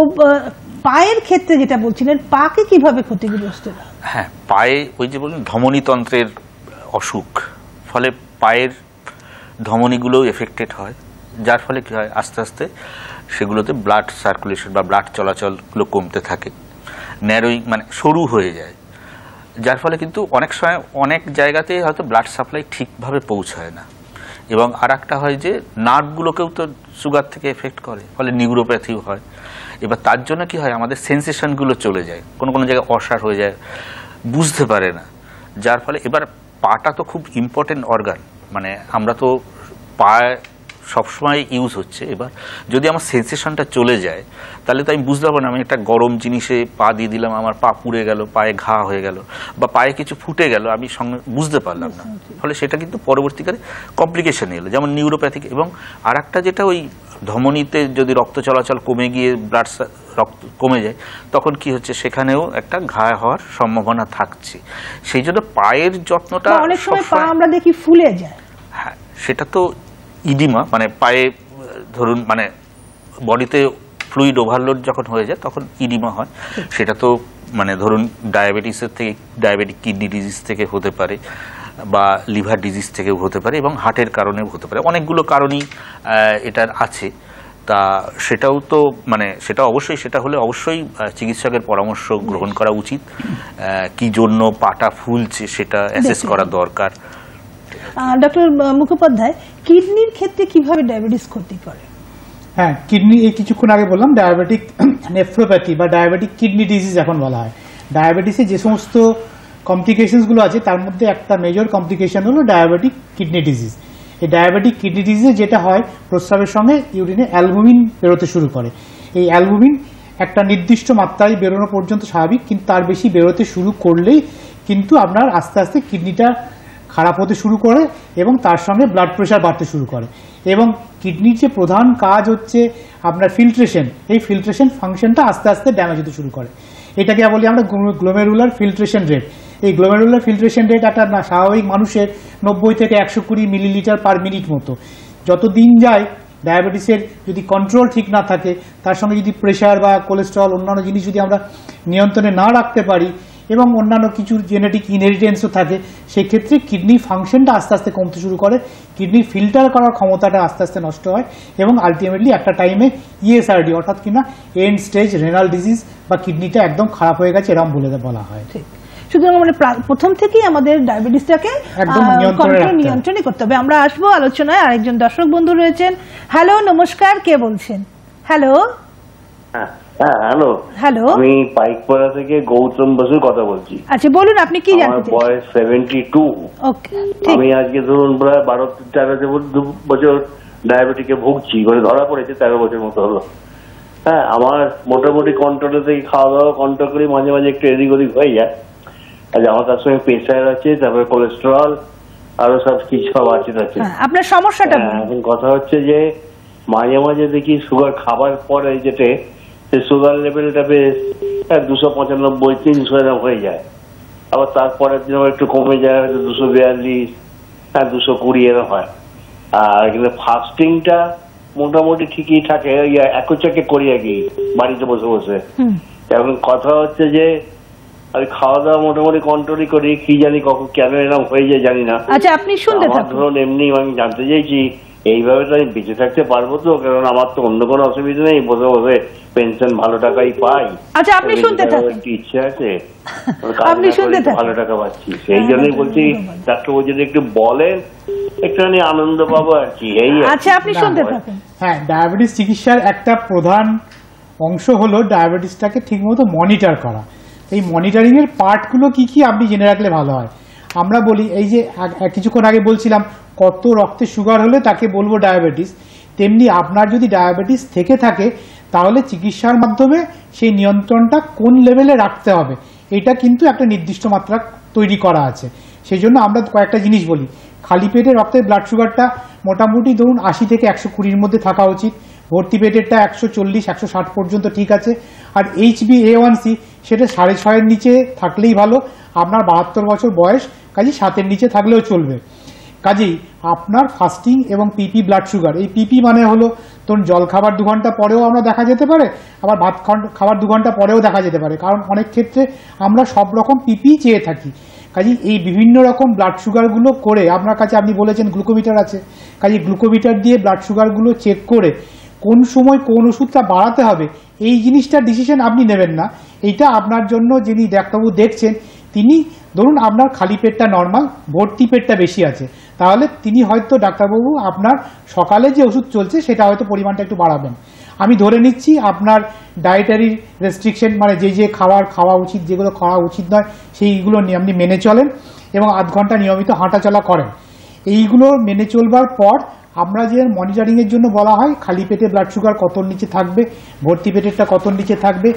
পায়ের ক্ষেত্রে যেটা বলছিলেন, পাকে কিভাবে ক্ষতিগ্রস্ত? হ্যাঁ, পায়ে ওই যে বলুন ধমনীতন্ত্রের অসুখ, ফলে পায়ের ধমনীগুলো এফেক্টেড হয়, যার ফলে কি হয় আস্তে আস্তে সেগুলোতে ব্লাড সার্কুলেশন বা ব্লাড চলাচলগুলো কমতে থাকে, ন্যারোয়িং মানে সরু হয়ে যায়, যার ফলে কিন্তু অনেক সময় অনেক জায়গাতে হয়তো ব্লাড সাপ্লাই ঠিকভাবে পৌঁছায় না। এবং আর একটা হয় যে নার্ভগুলোকেও তো সুগার থেকে এফেক্ট করে, ফলে নিউরোপ্যাথিও হয়। এবার তার জন্য কি হয়, আমাদের সেন্সেশনগুলো চলে যায়, কোনো কোনো জায়গায় অসাড় হয়ে যায়, বুঝতে পারে না, যার ফলে এবার পাটা তো খুব ইম্পর্টেন্ট অর্গান, মানে আমরা তো পায়ে সবসময় ইউজ হচ্ছে। এবার যদি আমার সেন্সেশনটা চলে যায় তাহলে তো আমি বুঝতে পারবো না, আমি একটা গরম জিনিসে পা দিয়ে দিলাম, আমার পা পুড়ে গেল, পায়ে ঘা হয়ে গেল, বা পায়ে কিছু ফুটে গেল, আমি সঙ্গে বুঝতে পারলাম না। ফলে সেটা কিন্তু পরবর্তীকালে কমপ্লিকেশন এলো, যেমন নিউরোপ্যাথিক। এবং আর একটা যেটা, ওই ধমনীতে যদি রক্ত চলাচল কমে গিয়ে রক্ত কমে যায়, তখন কি হচ্ছে, সেখানেও একটা ঘা হওয়ার সম্ভাবনা থাকছে। সেই জন্য পায়ের যত্নটা অনেক সময় পা আমরা দেখি ফুলে যায়। হ্যাঁ, সেটা তো ইডিমা, মানে পায়ে ধরুন মানে বডিতে ফ্লুইড ওভারলোড যখন হয়ে যায় তখন ইডিমা হয়। সেটা তো মানে ধরুন ডায়াবেটিসের থেকে, ডায়াবেটিক কিডনি ডিজিজ থেকে হতে পারে, বা লিভার ডিজিজ থেকেও হতে পারে এবং হার্টের কারণেও হতে পারে, অনেকগুলো কারণই এটার আছে। তা সেটাও তো মানে সেটা অবশ্যই, সেটা হলে অবশ্যই চিকিৎসকের পরামর্শ গ্রহণ করা উচিত। কি জন্য পাটা ফুলছে সেটা অ্যাসেস করা দরকার। ডক্টর মুখোপাধ্যায়, কিডনির ক্ষেত্রে কিভাবে ডায়াবেটিস ক্ষতি করে? হ্যাঁ, কিডনি এই কিছুক্ষণ আগে বললাম ডায়াবেটিক নেফ্রোপ্যাথি বা ডায়াবেটিক কিডনি ডিজিজ এখন বলা হয়। ডায়াবেটিসে যে সমস্ত কমপ্লিকেশনসগুলো আছে তার মধ্যে একটা মেজর কমপ্লিকেশন হলো ডায়াবেটিক কিডনি ডিজিজ। এই ডায়াবেটিক কিডনি ডিজিজে যেটা হয়, প্রস্রাবের সঙ্গে ইউরিনে অ্যালবুমিন বেরোতে শুরু করে। এই অ্যালবুমিন একটা নির্দিষ্ট মাত্রায় বেরোনো পর্যন্ত স্বাভাবিক, কিন্তু তার বেশি বেরোতে শুরু করলেই কিন্তু আপনার আস্তে আস্তে কিডনিটা খারাপ হতে শুরু করে এবং তার সঙ্গে ব্লাড প্রেশার বাড়তে শুরু করে। এবং কিডনির যে প্রধান কাজ হচ্ছে আপনার ফিল্ট্রেশন, এই ফিল্ট্রেশন ফাংশনটা আস্তে আস্তে ড্যামেজ হতে শুরু করে। এটাকে বলি আমরা গ্লোমেরুলার ফিল্ট্রেশন রেট। এই গ্লোমেরুলার ফিল্ট্রেশন রেট একটা স্বাভাবিক মানুষের 90 থেকে 120 মিলিলিটার পার মিনিট মতো। যত দিন যায় ডায়াবেটিসের যদি কন্ট্রোল ঠিক না থাকে, তার সঙ্গে যদি প্রেশার বা কোলেস্ট্রল অন্যান্য জিনিস যদি আমরা নিয়ন্ত্রণে না রাখতে পারি এবং অন্যান্য কিছু জেনেটিক ইনহেরিটেন্সও থাকে, সেক্ষেত্রে কিডনি ফাংশনটা আস্তে আস্তে কমতে শুরু করে, কিডনি ফিল্টার করার ক্ষমতাটা আস্তে আস্তে নষ্ট হয় এবং আলটিমেটলি একটা টাইমে ইএসআরডি অর্থাৎ কিনা এন্ড স্টেজ রেনাল ডিজিজ বা কিডনিটা একদম খারাপ হয়ে গেছে এরকম বলা হয়। ঠিক, সুতরাং মানে প্রথম থেকেই আমাদের ডায়াবেটিসটাকে একদম নিয়ন্ত্রণে করতে হবে। আমরা আসবো আলোচনায়, আরেকজন দর্শক বন্ধু রয়েছেন। হ্যালো, নমস্কার, কে বলছেন? হ্যালো। হ্যাঁ, হ্যালো হ্যালো, আমি পাইকপাড়া থেকে গৌতম বসুর কথা বলছি। আচ্ছা বলুন, আপনি কি জানতে আমার বয়স 72। ওকে, আমি আজকে ধরুন প্রায় 12-13 বছর ডায়াবেটিকে ভুগছি, মানে ধরা পড়েছে 13 বছর মতো হলো। হ্যাঁ, আমার মোটামুটি কন্ট্রোলে থেকে খাওয়া দাওয়া কন্ট্রোল করি, মাঝে মাঝে একটু এদিক ওদিক হয়ে যায়। আচ্ছা, আমার তার সঙ্গে প্রেশার আছে, তারপরে কোলেস্ট্রল, আরো সব কিছু সব আছে। আপনার সমস্যাটা? এখন কথা হচ্ছে যে মাঝে মাঝে দেখি সুগার খাবার পরে যেতে সুগার লেভেলটা বেশ 295-300 এরকম হয়ে যায়, আবার তারপরের দিন একটু কমে যায়, 242, 220 এরকম হয়। আর এখানে ফাস্টিংটা মোটামুটি ঠিকই থাকে, একচাকে করি আর কি বাড়িতে বসে বসে। এখন কথা হচ্ছে যে আমি খাওয়া দাওয়া মোটামুটি কন্ট্রোলই করি, কি জানি কখন কেন এরকম হয়ে যায় জানি না। আচ্ছা, আপনি শুনতে থাকুন। ধরুন এমনি আমি জানতে চাইছি এইভাবে তো আমি বেঁচে থাকতে পারবো তো? কারণ আমার তো অন্য কোনো অসুবিধা নেই, বসে বসে পেনশন ভালো টাকাই পাই। আচ্ছা, আপনি শুনতে থাকুন। একটু ইচ্ছে আছে, আপনি শুনতে থাকুন। ভালো টাকা পাচ্ছি, সেই জন্যই বলছি ডাক্তারবাবু যদি একটু বলেন একটুখানি আনন্দ পাবো আর কি। এই আচ্ছা, আপনি শুনতে থাকুন। হ্যাঁ, ডায়াবেটিস চিকিৎসার একটা প্রধান অংশ হলো ডায়াবেটিসটাকে ঠিকমতো মনিটর করা। এই মনিটরিং এর পার্টগুলো কি কি আপনি জেনে রাখলে ভালো হয়। আমরা বলি, এই যে কিছুক্ষণ আগে বলছিলাম কত রক্তে সুগার হলে তাকে বলবো ডায়াবেটিস, তেমনি আপনার যদি ডায়াবেটিস থেকে থাকে তাহলে চিকিৎসার মাধ্যমে সেই নিয়ন্ত্রণটা কোন লেভেলে রাখতে হবে এটা কিন্তু একটা নির্দিষ্ট মাত্রা তৈরি করা আছে। সেই জন্য আমরা কয়েকটা জিনিস বলি। খালি পেটে রক্তের ব্লাড সুগারটা মোটামুটি ধরুন 80 থেকে 120-র মধ্যে থাকা উচিত। ভর্তি পেটেরটা 140-160 পর্যন্ত ঠিক আছে। আর HbA1c সেটা 6.5-এর নিচে থাকলেই ভালো। আপনার 72 বছর বয়স, কাজেই 7-এর নিচে থাকলেও চলবে। কাজেই আপনার ফাস্টিং এবং পিপি ব্লাড সুগার, এই পিপি মানে হলো ধরুন জল খাবার 2 ঘন্টা পরেও আমরা দেখা যেতে পারে, আবার ভাত খাবার 2 ঘন্টা পরেও দেখা যেতে পারে, কারণ অনেক ক্ষেত্রে আমরা সব রকম পিপি চেয়ে থাকি। কাজেই এই বিভিন্ন রকম ব্লাড সুগারগুলো করে আপনার কাছে, আপনি বলেছেন গ্লুকোমিটার আছে, কাজেই গ্লুকোমিটার দিয়ে ব্লাড সুগারগুলো চেক করে কোন সময় কোন ওষুধটা বাড়াতে হবে এই জিনিসটার ডিসিশন আপনি নেবেন না। এইটা আপনার জন্য যিনি ডাক্তারবাবু দেখছেন তিনি, ধরুন আপনার খালি পেটটা নর্মাল, ভর্তি পেটটা বেশি আছে, তাহলে তিনি হয়তো ডাক্তারবাবু আপনার সকালে যে ওষুধ চলছে সেটা হয়তো পরিমাণটা একটু বাড়াবেন। আমি ধরে নিচ্ছি আপনার ডায়েটারি রেস্ট্রিকশন, মানে যে খাওয়া উচিত, যেগুলো খাওয়া উচিত নয় সেইগুলো আপনি মেনে চলেন এবং আধ ঘন্টা নিয়মিত হাঁটাচলা করেন। এইগুলো মেনে চলবার পর আমরা যে মনিটরিংয়ের জন্য বলা হয়, খালি পেটে ব্লাড সুগার কতর নিচে থাকবে, ভর্তি পেটেরটা কতর নিচে থাকবে,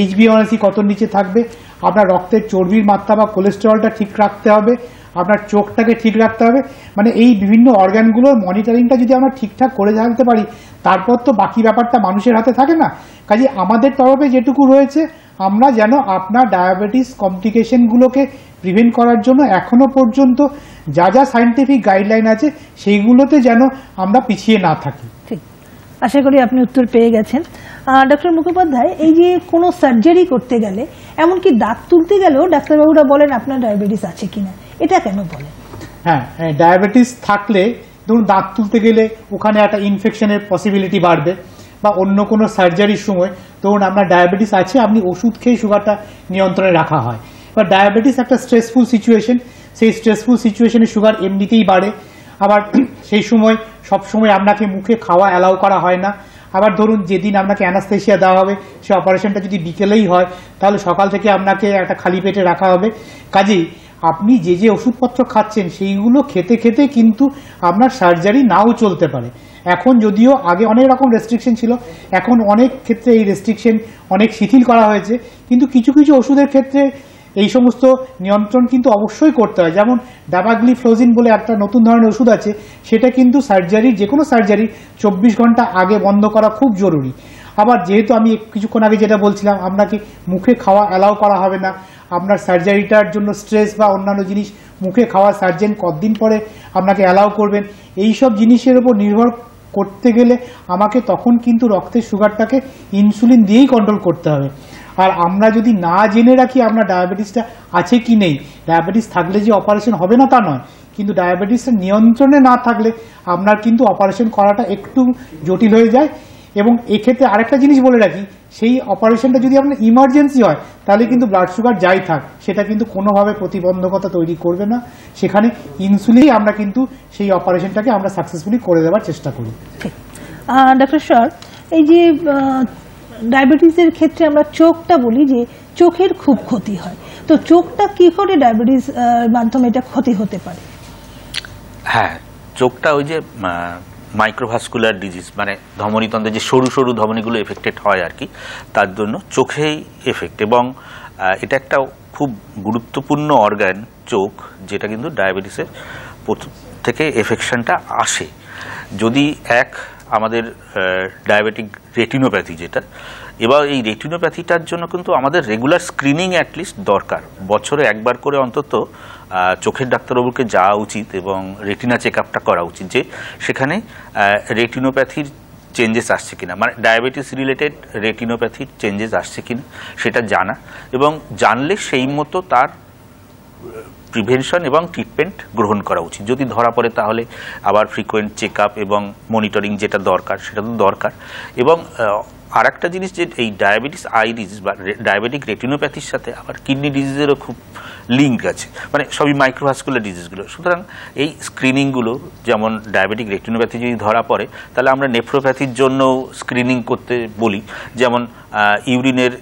HbA1c কতর নিচে থাকবে, আপনার রক্তের চর্বির মাত্রা বা কোলেস্টেরলটা ঠিক রাখতে হবে, আপনার চোখটাকে ঠিক রাখতে হবে। মানে এই বিভিন্ন অর্গানগুলোর মনিটরিংটা যদি আমরা ঠিকঠাক করে থাকতে পারি, তারপর তো বাকি ব্যাপারটা মানুষের হাতে থাকে না। কাজে আমাদের তরফে যেটুকু রয়েছে, আমরা যেন আপনার ডায়াবেটিস কমপ্লিকেশনগুলোকে প্রিভেন্ট করার জন্য এখনো পর্যন্ত যা যা সায়েন্টিফিক গাইডলাইন আছে সেইগুলোতে যেন আমরা পিছিয়ে না থাকি। ঠিক, আশা করি আপনি উত্তর পেয়ে গেছেন। ডক্টর মুখোপাধ্যায়, এই যে কোনো সার্জারি করতে গেলে, এমনকি দাঁত তুলতে গেলেও ডাক্তারবাবুরা বলেন আপনার ডায়াবেটিস আছে কিনা, এটা কেন বলেন? হ্যাঁ, ডায়াবেটিস থাকলে ধরুন দাঁত তুলতে গেলে ওখানে একটা ইনফেকশনের পসিবিলিটি বাড়বে, বা অন্য কোনো সার্জারির সময় ধরুন আপনার ডায়াবেটিস আছে, আপনি ওষুধ খেয়ে সুগারটা নিয়ন্ত্রণে রাখা হয়। এবার ডায়াবেটিস একটা স্ট্রেসফুল সিচুয়েশন, সেই স্ট্রেসফুল সিচুয়েশনে সুগার এমনিতেই বাড়ে। আবার সেই সময় সব সময় আপনাকে মুখে খাওয়া অ্যালাউ করা হয় না। আবার ধরুন যেদিন আপনাকে অ্যানাস্থেসিয়া দেওয়া হবে, সে অপারেশনটা যদি বিকেলেই হয়, তাহলে সকাল থেকে আপনাকে একটা খালি পেটে রাখা হবে। কাজেই আপনি যে যে ওষুধপত্র খাচ্ছেন সেইগুলো খেতে খেতে কিন্তু আপনার সার্জারি নাও চলতে পারে। এখন যদিও আগে অনেক রকম রেস্ট্রিকশন ছিল, এখন অনেক ক্ষেত্রে এই রেস্ট্রিকশন অনেক শিথিল করা হয়েছে, কিন্তু কিছু কিছু ওষুধের ক্ষেত্রে এই সমস্ত নিয়ন্ত্রণ কিন্তু অবশ্যই করতে হয়। যেমন ডাবাগ্লিফ্লোজিন বলে একটা নতুন ধরনের ওষুধ আছে, সেটা কিন্তু সার্জারি, যে কোনো সার্জারি 24 ঘন্টা আগে বন্ধ করা খুব জরুরি। আবার যেহেতু আমি কিছুক্ষণ আগে যেটা বলছিলাম, আপনাকে মুখে খাওয়া অ্যালাউ করা হবে না, আপনার সার্জারিটার জন্য স্ট্রেস বা অন্যান্য জিনিস মুখে খাওয়া সার্জন কতদিন পরে আপনাকে অ্যালাউ করবেন, এই সব জিনিসের উপর নির্ভর করতে গেলে আমাকে তখন কিন্তু রক্তের সুগারটাকে ইনসুলিন দিয়েই কন্ট্রোল করতে হবে। আর আমরা যদি না জেনে রাখি আপনার ডায়াবেটিসটা আছে কি নেই, ডায়াবেটিস থাকলে যে অপারেশন হবে না তা নয়, কিন্তু ডায়াবেটিসের নিয়ন্ত্রণে না থাকলে আপনার কিন্তু অপারেশন করাটা একটু জটিল হয়ে যায়। এবং এক্ষেত্রে আরেকটা জিনিস বলে রাখি, সেই অপারেশনটা যদি আপনার ইমার্জেন্সি হয়, তাহলে কিন্তু ব্লাড সুগার যাই থাক সেটা কিন্তু কোনোভাবে প্রতিবন্ধকতা তৈরি করবে না, সেখানে ইনসুলিনই আমরা কিন্তু সেই অপারেশনটাকে আমরা সাকসেসফুলি করে দেওয়ার চেষ্টা করি। ডক্টর স্যার, এই যে ডায়াবেটিসের ক্ষেত্রে আমরা চোখটা বলি যে চোখের খুব ক্ষতি হয়, তো চোখটা কি করে ডায়াবেটিস মাধ্যমে এটা ক্ষতি হতে পারে? হ্যাঁ, চোখটা ওই যে মাইক্রোভাস্কুলার ডিজিজ, মানে ধমনীতন্ত্রের যে সরু সরু ধমনীগুলো এফেক্টেড হয় আর কি, তার জন্য চোখেই এফেক্ট। এবং এটা একটা খুব গুরুত্বপূর্ণ অর্গান চোখ, যেটা কিন্তু ডায়াবেটিসের থেকে এফেকশনটা আসে। যদি আমাদের ডায়াবেটিক রেটিনোপ্যাথি যেটা, এবার এই রেটিনোপ্যাথিটার জন্য কিন্তু আমাদের রেগুলার স্ক্রিনিং অ্যাটলিস্ট দরকার। বছরে একবার করে অন্তত চোখের ডাক্তারবাবুকে যাওয়া উচিত এবং রেটিনা চেক আপটা করা উচিত, যে সেখানে রেটিনোপ্যাথির চেঞ্জেস আসছে কিনা, মানে ডায়াবেটিস রিলেটেড রেটিনোপ্যাথির চেঞ্জেস আসছে কিনা সেটা জানা, এবং জানলে সেই মতো তার প্রিভেনশন এবং ট্রিটমেন্ট গ্রহণ করা উচিত। যদি ধরা পড়ে তাহলে আবার ফ্রিকোয়েন্ট চেক আপ এবং মনিটরিং যেটা দরকার সেটা তো দরকার। এবং আর একটা জিনিস, যে এই ডায়াবেটিস আই ডিজিজ বা ডায়াবেটিক রেটিনোপ্যাথির সাথে আবার কিডনি ডিজিজেরও খুব লিঙ্ক আছে, মানে সবই মাইক্রোভাস্কুলার ডিজিজগুলো। সুতরাং এই স্ক্রিনিংগুলো, যেমন ডায়াবেটিক রেটিনোপ্যাথি যদি ধরা পড়ে, তাহলে আমরা নেফ্রোপ্যাথির জন্য স্ক্রিনিং করতে বলি। যেমন ইউরিনের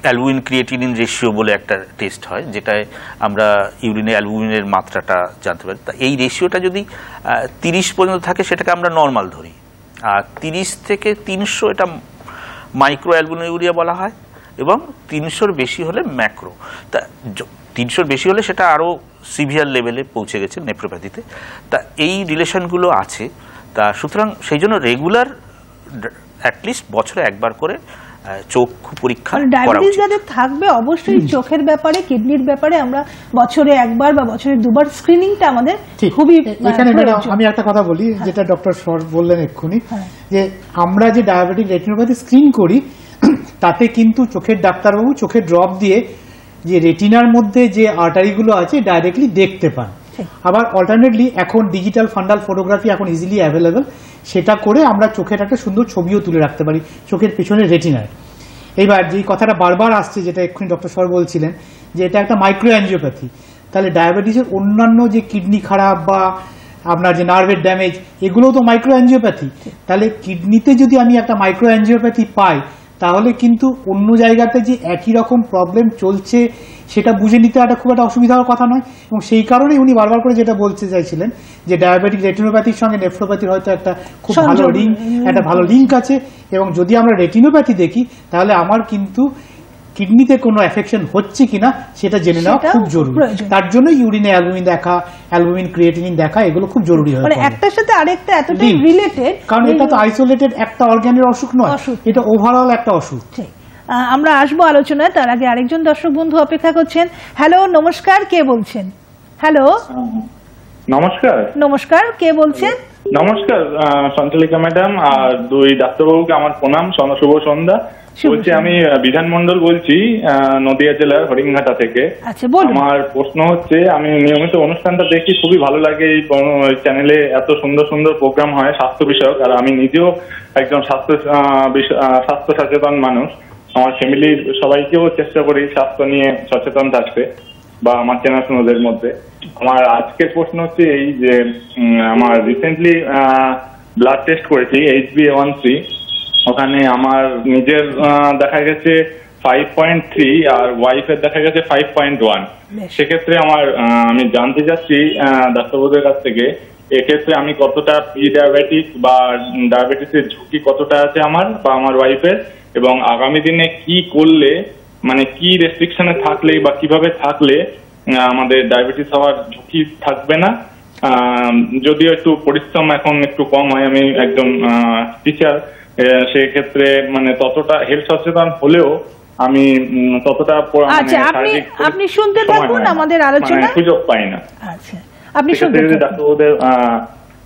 অ্যালবুমিন ক্রিয়েটিনিন রেশিও বলে একটা টেস্ট হয়, যেটায় আমরা ইউরিনে অ্যালবুমিনের মাত্রাটা জানতে পারি। তা এই রেশিওটা যদি 30 পর্যন্ত থাকে সেটাকে আমরা নর্মাল ধরি, আর 30 থেকে 300 এটা মাইক্রো অ্যালবুমিনুরিয়া বলা হয়, এবং 300-র বেশি হলে ম্যাক্রো। তা 300-র বেশি হলে সেটা আরও সিভিয়ার লেভেলে পৌঁছে গেছে নেফ্রোপ্যাথিতে। তা এই রিলেশনগুলো আছে। তা সুতরাং সেই জন্য রেগুলার অ্যাটলিস্ট বছরে একবার করে চোখ পরীক্ষা করা উচিত। ডায়াবেটিস যাদের থাকবে অবশ্যই চোখের ব্যাপারে, কিডনির ব্যাপারে আমরা বছরে একবার বা বছরে দুবার স্ক্রিনিংটা আমাদের খুবই এখানে আমি একটা কথা বলি, যেটা ডক্টর সর বললেন এক্ষুনি, যে আমরা যে ডায়াবেটিক রেটিনোপ্যাথি স্ক্রিন করি, তাতে কিন্তু চোখের ডাক্তারবাবু চোখের ড্রপ দিয়ে যে রেটিনার মধ্যে যে আর্টারিগুলো আছে ডাইরেক্টলি দেখতে পান। আবার অল্টারনেটলি এখন ডিজিটাল ফান্ডাল ফটোগ্রাফি এখন ইজিলি অ্যাভেলেবেল, সেটা করে আমরা চোখের একটা সুন্দর ছবিও তুলে রাখতে পারি চোখের পেছনে রেটিনার। এইবার যেই কথাটা বারবার আসছে, যেটা এক্ষুনি ডক্টর সর বলছিলেন, যে এটা একটা মাইক্রো অ্যাঞ্জিওপ্যাথি, তাহলে ডায়াবেটিসের অন্যান্য যে কিডনি খারাপ বা আপনার যে নার্ভের ড্যামেজ, এগুলোও তো মাইক্রো অ্যাঞ্জিওপ্যাথি। তাহলে কিডনিতে যদি আমি একটা মাইক্রো অ্যাঞ্জিওপ্যাথি পাই, তাহলে কিন্তু অন্য জায়গাতে যে একই রকম প্রবলেম চলছে সেটা বুঝে নিতে একটা খুব একটা অসুবিধা হওয়ার কথা নয়। এবং সেই কারণেই উনি বারবার করে যেটা বলতে চাইছিলেন, যে ডায়াবেটিক রেটিনোপ্যাথির সঙ্গে নেফ্রোপ্যাথির হয়তো একটা খুব ভালো একটা ভালো লিঙ্ক আছে, এবং যদি আমরা রেটিনোপ্যাথি দেখি তাহলে আমার কিন্তু কিডনিতে কোনো এফেকশন হচ্ছে কিনা সেটা জেনে নেওয়া খুব জরুরি। তার জন্য ইউরিনে অ্যালবুমিন দেখা, অ্যালবুমিন ক্রিয়েটিনিন দেখা, এগুলো খুব জরুরি হয়। মানে একটার সাথে আরেকটা এতটাই রিলেটেড, কারণ এটা তো আইসোলেটেড একটা অর্গানের অসুখ নয়, এটা ওভারঅল একটা অসুখ। আমরা আসবো আলোচনায়, তার আগে আরেকজন দর্শক বন্ধু অপেক্ষা করছেন। হ্যালো, নমস্কার, কে বলছেন? হ্যালো, নমস্কার। নমস্কার, কে বলছেন? নমস্কার সঞ্চালিকা ম্যাডাম, আর দুই ডাক্তারবাবুকে আমার প্রণাম, শুভ সন্ধ্যা। বলছি আমি বিধান মন্ডল বলছি, নদিয়া জেলার হরিণঘাটা থেকে। আচ্ছা, বলুন। আমার প্রশ্ন হচ্ছে, আমি নিয়মিত অনুষ্ঠানটা দেখি, খুবই ভালো লাগে। এই চ্যানেলে এত সুন্দর সুন্দর প্রোগ্রাম হয় স্বাস্থ্য বিষয়ক, আর আমি নিজেও একজন স্বাস্থ্য সচেতন মানুষ। আমার ফ্যামিলির সবাইকেও চেষ্টা করি স্বাস্থ্য নিয়ে সচেতন থাকতে, বা আমার চেনাশোনাদের মধ্যে। আমার আজকের প্রশ্ন হচ্ছে এই যে, আমার রিসেন্টলি ব্লাড টেস্ট করেছি HbA1c, ওখানে আমার নিজের দেখা গেছে 5.3 আর ওয়াইফের দেখা গেছে 5.1। সেক্ষেত্রে আমি জানতে চাচ্ছি ডাক্তারবাবুদের কাছ থেকে, এক্ষেত্রে আমি কতটা প্রি ডায়াবেটিস বা ডায়াবেটিসের ঝুঁকি কতটা আছে আমার বা আমার ওয়াইফের, এবং আগামী দিনে কি করলে, মানে কি রেস্ট্রিকশনে থাকলে বা কিভাবে থাকলে আমাদের ডায়াবেটিস হওয়ার ঝুঁকি থাকবে না। যদিও একটু পরিশ্রম এখন একটু কম হয়, আমি একজন টিচার, সেক্ষেত্রে মানে ততটা হেলথ সচেতন হলেও আমি ততটা আচ্ছা, আপনি শুনতে থাকুন আমাদের আলোচনা, সুযোগ পাই না। আচ্ছা, আপনি শুনতে যদি ডাক্তারবাবুদের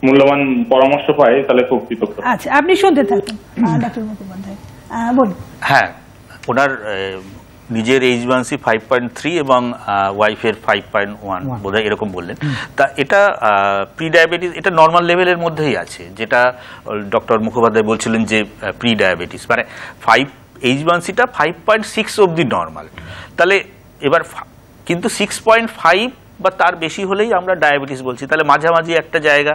মূল্যবান পরামর্শ পাই তাহলে খুব কৃতজ্ঞ। আচ্ছা, আপনি শুনতে থাকুন ডক্টর মুখোপাধ্যায়, বলুন। হ্যাঁ, ওনার নিজের H1c 5.3 এবং ওয়াইফের 5.1 বোধহয় এরকম বললেন। তা এটা প্রি ডায়াবেটিস, এটা নর্মাল লেভেলের মধ্যেই আছে, যেটা ডক্টর মুখোপাধ্যায় বলছিলেন যে প্রি ডায়াবেটিস, মানে H1cটা 5.6 অবধি নর্মাল। তাহলে এবার কিন্তু 6.5 বা তার বেশি হলেই আমরা ডায়াবেটিস বলছি। তাহলে মাঝামাঝি একটা জায়গা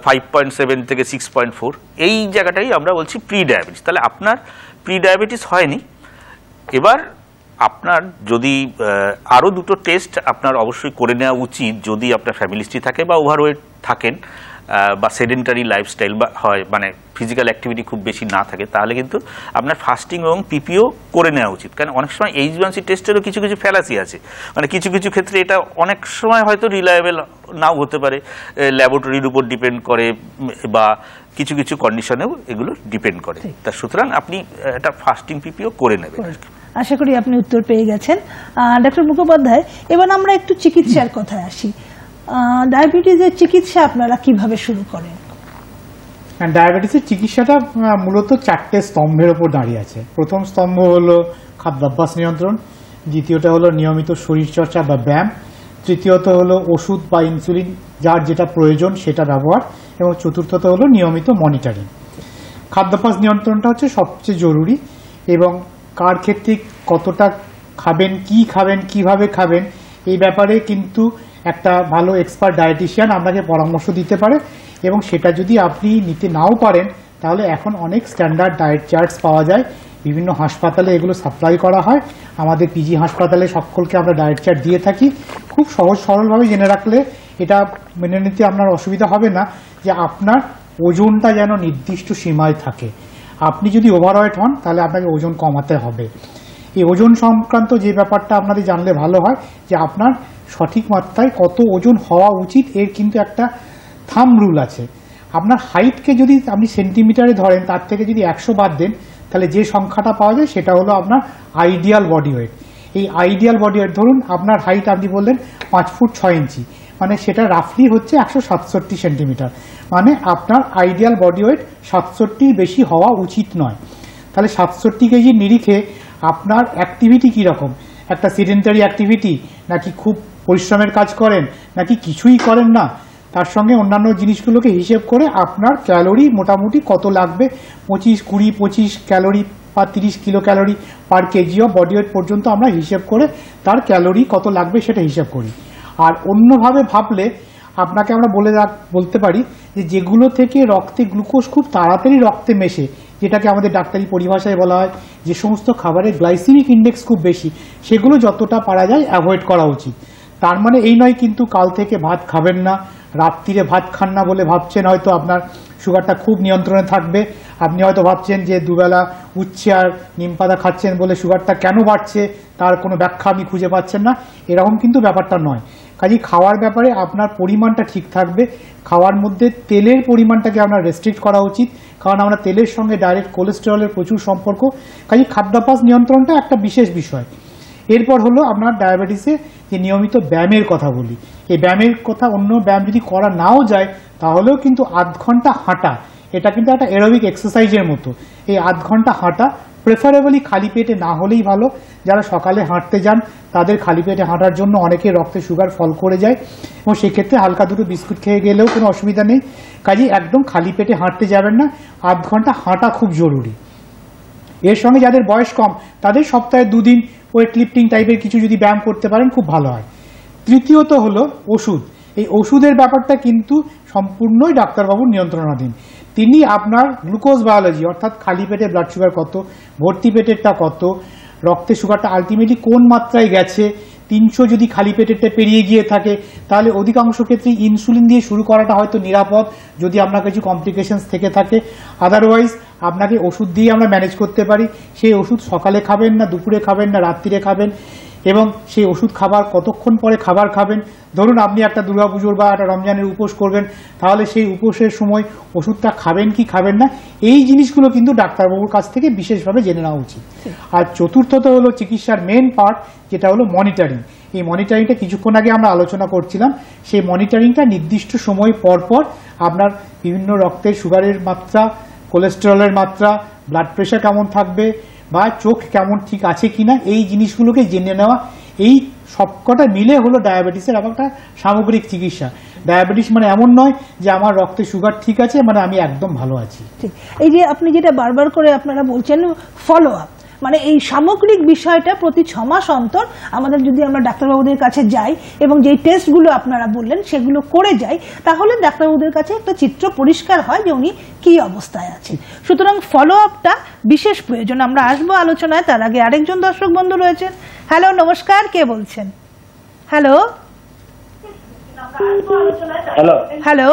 5.7 থেকে 6.4, এই জায়গাটাই আমরা বলছি প্রি ডায়াবেটিস। তাহলে আপনার প্রি ডায়াবেটিস হয়নি। এবার আপনার যদি আরও দুটো টেস্ট আপনার অবশ্যই করে নেওয়া উচিত, যদি আপনার ফ্যামিলি হিস্ট্রি থাকে বা ওভারওয়েট থাকেন বা সেডেন্টারি লাইফস্টাইল বা হয়, মানে ফিজিক্যাল অ্যাক্টিভিটি খুব বেশি না থাকে, তাহলে কিন্তু আপনার ফাস্টিং এবং পিপিও করে নেওয়া উচিত। কারণ অনেক সময় H1c টেস্টেরও কিছু কিছু ফ্যালাসি আছে, মানে কিছু কিছু ক্ষেত্রে এটা অনেক সময় হয়তো রিলায়েবল নাও হতে পারে, ল্যাবরেটরির উপর ডিপেন্ড করে বা কিছু কিছু কন্ডিশনেও এগুলো ডিপেন্ড করে। তা সুতরাং আপনি একটা ফাস্টিং পিপিও করে নেবেন। আশা করি আপনি উত্তর পেয়ে গেছেন ডক্টর মুখোপাধ্যায়। এবার আমরা একটু চিকিৎসার কথায় আসি। ডায়াবেটিসের চিকিৎসা আপনারা কিভাবে শুরু করেন? ডায়াবেটিসের চিকিৎসাটা মূলত 4টে স্তম্ভের উপর দাঁড়িয়ে আছে। প্রথম স্তম্ভ হলো খাদ্যাভ্যাস নিয়ন্ত্রণ, দ্বিতীয়টা হলো নিয়মিত শরীরচর্চা বা ব্যায়াম, তৃতীয়ত হলো ওষুধ বা ইনসুলিন যার যেটা প্রয়োজন সেটা ব্যবহার, এবং চতুর্থত হলো নিয়মিত মনিটরিং। খাদ্যাভ্যাস নিয়ন্ত্রণটা হচ্ছে সবচেয়ে জরুরি, এবং কার ক্ষেত্রে কতটা খাবেন, কি খাবেন, কিভাবে খাবেন, এই ব্যাপারে কিন্তু একটা ভালো এক্সপার্ট ডায়েটিশিয়ান আপনাকে পরামর্শ দিতে পারে। এবং সেটা যদি আপনি নিতে নাও পারেন, তাহলে এখন অনেক স্ট্যান্ডার্ড ডায়েট চার্টস পাওয়া যায়, বিভিন্ন হাসপাতালে এগুলো সাপ্লাই করা হয়। আমাদের পিজি হাসপাতালে সকলকে আমরা ডায়েট চার্ট দিয়ে থাকি। খুব সহজ সরলভাবে জেনে রাখলে এটা মেনে নিতে আপনার অসুবিধা হবে না, যে আপনার ওজনটা যেন নির্দিষ্ট সীমায় থাকে। আপনি যদি ওভারওয়েট হন তাহলে আপনাকে ওজন কমাতে হবে। এই ওজন সংক্রান্ত যে ব্যাপারটা আপনাদের জানলে ভালো হয়, যে আপনার সঠিক মাত্রায় কত ওজন হওয়া উচিত, এর কিন্তু একটা থাম্ব রুল আছে। আপনার হাইটকে যদি আপনি সেন্টিমিটারে ধরেন, তার থেকে যদি 100 বাদ দেন, তাহলে যে সংখ্যাটা পাওয়া যায় সেটা হলো আপনার আইডিয়াল বডি ওয়েট। এই আইডিয়াল বডি ওয়েট, ধরুন আপনার হাইট আপনি বললেন 5 ফুট 6 ইঞ্চি, মানে সেটা রাফলি হচ্ছে 167 সেন্টিমিটার। মানে আপনার আইডিয়াল বডি ওয়েট 67-র বেশি হওয়া উচিত নয়। তাহলে 67 কেজির নিরিখে আপনার অ্যাক্টিভিটি কীরকম, একটা সেডেন্টারি অ্যাক্টিভিটি, নাকি খুব পরিশ্রমের কাজ করেন, নাকি কিছুই করেন না, তার সঙ্গে অন্যান্য জিনিসগুলোকে হিসেব করে আপনার ক্যালোরি মোটামুটি কত লাগবে, 25 ক্যালোরি বা 30 kilo calorie per KG of body weight পর্যন্ত আমরা হিসেব করে তার ক্যালোরি কত লাগবে সেটা হিসেব করি। আর অন্যভাবে ভাবলে আপনাকে আমরা বলতে পারি যে যেগুলো থেকে রক্তে গ্লুকোজ খুব তাড়াতাড়ি রক্তে মেশে, যেটাকে আমাদের ডাক্তারি পরিভাষায় বলা হয় যে সমস্ত খাবারের গ্লাইসেমিক ইন্ডেক্স খুব বেশি, সেগুলো যতটা পারা যায় অ্যাভয়েড করা উচিত। তার মানে এই নয় কিন্তু কাল থেকে ভাত খাবেন না, রাত্রিরে ভাত খান না বলে ভাবছেন হয়তো আপনার সুগারটা খুব নিয়ন্ত্রণে থাকবে। আপনি হয়তো ভাবছেন যে দুবেলা উচ্ছে আর নিম পাতা খাচ্ছেন বলে সুগারটা কেন বাড়ছে তার কোনো ব্যাখ্যা আমি খুঁজে পাচ্ছেন না, এরকম কিন্তু ব্যাপারটা নয়। কাজেই খাওয়ার ব্যাপারে আপনার পরিমাণটা ঠিক থাকবে। খাওয়ার মধ্যে তেলের পরিমাণটাকে আপনার রেস্ট্রিক্ট করা উচিত, কারণ আমরা তেলের সঙ্গে ডাইরেক্ট কোলেস্টেরলের প্রচুর সম্পর্ক। কাজেই খাদ্যাভ্যাস নিয়ন্ত্রণটা একটা বিশেষ বিষয়। এরপর হলো আপনার ডায়াবেটিসে যে নিয়মিত ব্যায়ামের কথা বলি, এই ব্যায়ামের কথা, অন্য ব্যায়াম যদি করা নাও যায় তাহলেও কিন্তু আধ ঘন্টা হাঁটা, এটা কিন্তু একটা এরোবিক এক্সারসাইজের মতো। এই আধ ঘন্টা হাঁটা প্রেফারেবলি খালি পেটে না হলেই ভালো। যারা সকালে হাঁটতে যান তাদের খালি পেটে হাঁটার জন্য অনেকের রক্তে সুগার ফল করে যায় এবং সেক্ষেত্রে হালকা দুটো বিস্কুট খেয়ে গেলেও কোনো অসুবিধা নেই। কাজেই একদম খালি পেটে হাঁটতে যাবেন না, আধ ঘন্টা হাঁটা খুব জরুরি। এর সঙ্গে যাদের বয়স কম তাদের সপ্তাহে 2 দিন ওয়েট লিফটিং টাইপের কিছু যদি ব্যায়াম করতে পারেন খুব ভালো হয়। তৃতীয়ত হলো ওষুধ। এই ওষুধের ব্যাপারটা কিন্তু সম্পূর্ণই ডাক্তারবাবুর নিয়ন্ত্রণাধীন। তিনি আপনার গ্লুকোজ বায়োলজি অর্থাৎ খালি পেটে ব্লাড সুগার কত, ভর্তি পেটেরটা কত, রক্তে সুগারটা আলটিমেটলি কোন মাত্রায় গেছে, 300 যদি খালি পেটেরটা পেরিয়ে গিয়ে থাকে তাহলে অধিকাংশ ক্ষেত্রে ইনসুলিন দিয়ে শুরু করাটা হয়তো নিরাপদ যদি আপনার কিছু কমপ্লিকেশনস থেকে থাকে। আদারওয়াইজ আপনাকে ওষুধ দিয়ে আমরা ম্যানেজ করতে পারি। সেই ওষুধ সকালে খাবেন না, দুপুরে খাবেন না, রাত্রিরে খাবেন, এবং সেই ওষুধ খাবার কতক্ষণ পরে খাবার খাবেন। ধরুন আপনি একটা দুর্গাপুজোর বা একটা রমজানের উপোস করবেন, তাহলে সেই উপোসের সময় ওষুধটা খাবেন কি খাবেন না, এই জিনিসগুলো কিন্তু ডাক্তারবাবুর কাছ থেকে বিশেষভাবে জেনে নেওয়া উচিত। আর চতুর্থত হলো চিকিৎসার মেন পার্ট, যেটা হলো মনিটরিং। এই মনিটরিংটা কিছুক্ষণ আগে আমরা আলোচনা করছিলাম। সেই মনিটরিংটা নির্দিষ্ট সময় পর পর আপনার বিভিন্ন রক্তের সুগারের মাত্রা, কোলেস্টেরলের মাত্রা, ব্লাড প্রেশার কেমন থাকবে বা চোখ কেমন ঠিক আছে কিনা, এই জিনিসগুলোকে জেনে নেওয়া, এই সবকটা মিলে হলো ডায়াবেটিসের একটা সামগ্রিক চিকিৎসা। ডায়াবেটিস মানে এমন নয় যে আমার রক্তে সুগার ঠিক আছে মানে আমি একদম ভালো আছি। ঠিক, এই যে আপনি যেটা বারবার করে আপনারা বলছেন ফলো আপ, মানে এই সামগ্রিক বিষয়টা প্রতি 6 মাস অন্তর আমাদের যদি আমরা ডাক্তারবাবুদের কাছে যাই এবং যেই টেস্টগুলো আপনারা বললেন সেগুলো করে যাই, তাহলে ডাক্তারবাবুদের কাছে একটা চিত্র পরিষ্কার হয় যে উনি কি অবস্থায় আছেন। সুতরাং ফলো আপটা বিশেষ প্রয়োজন। আমরা আসবো আলোচনায়, তার আগে আরেকজন দর্শক বন্ধু রয়েছেন। হ্যালো, নমস্কার, কে বলছেন? হ্যালো হ্যালো হ্যালো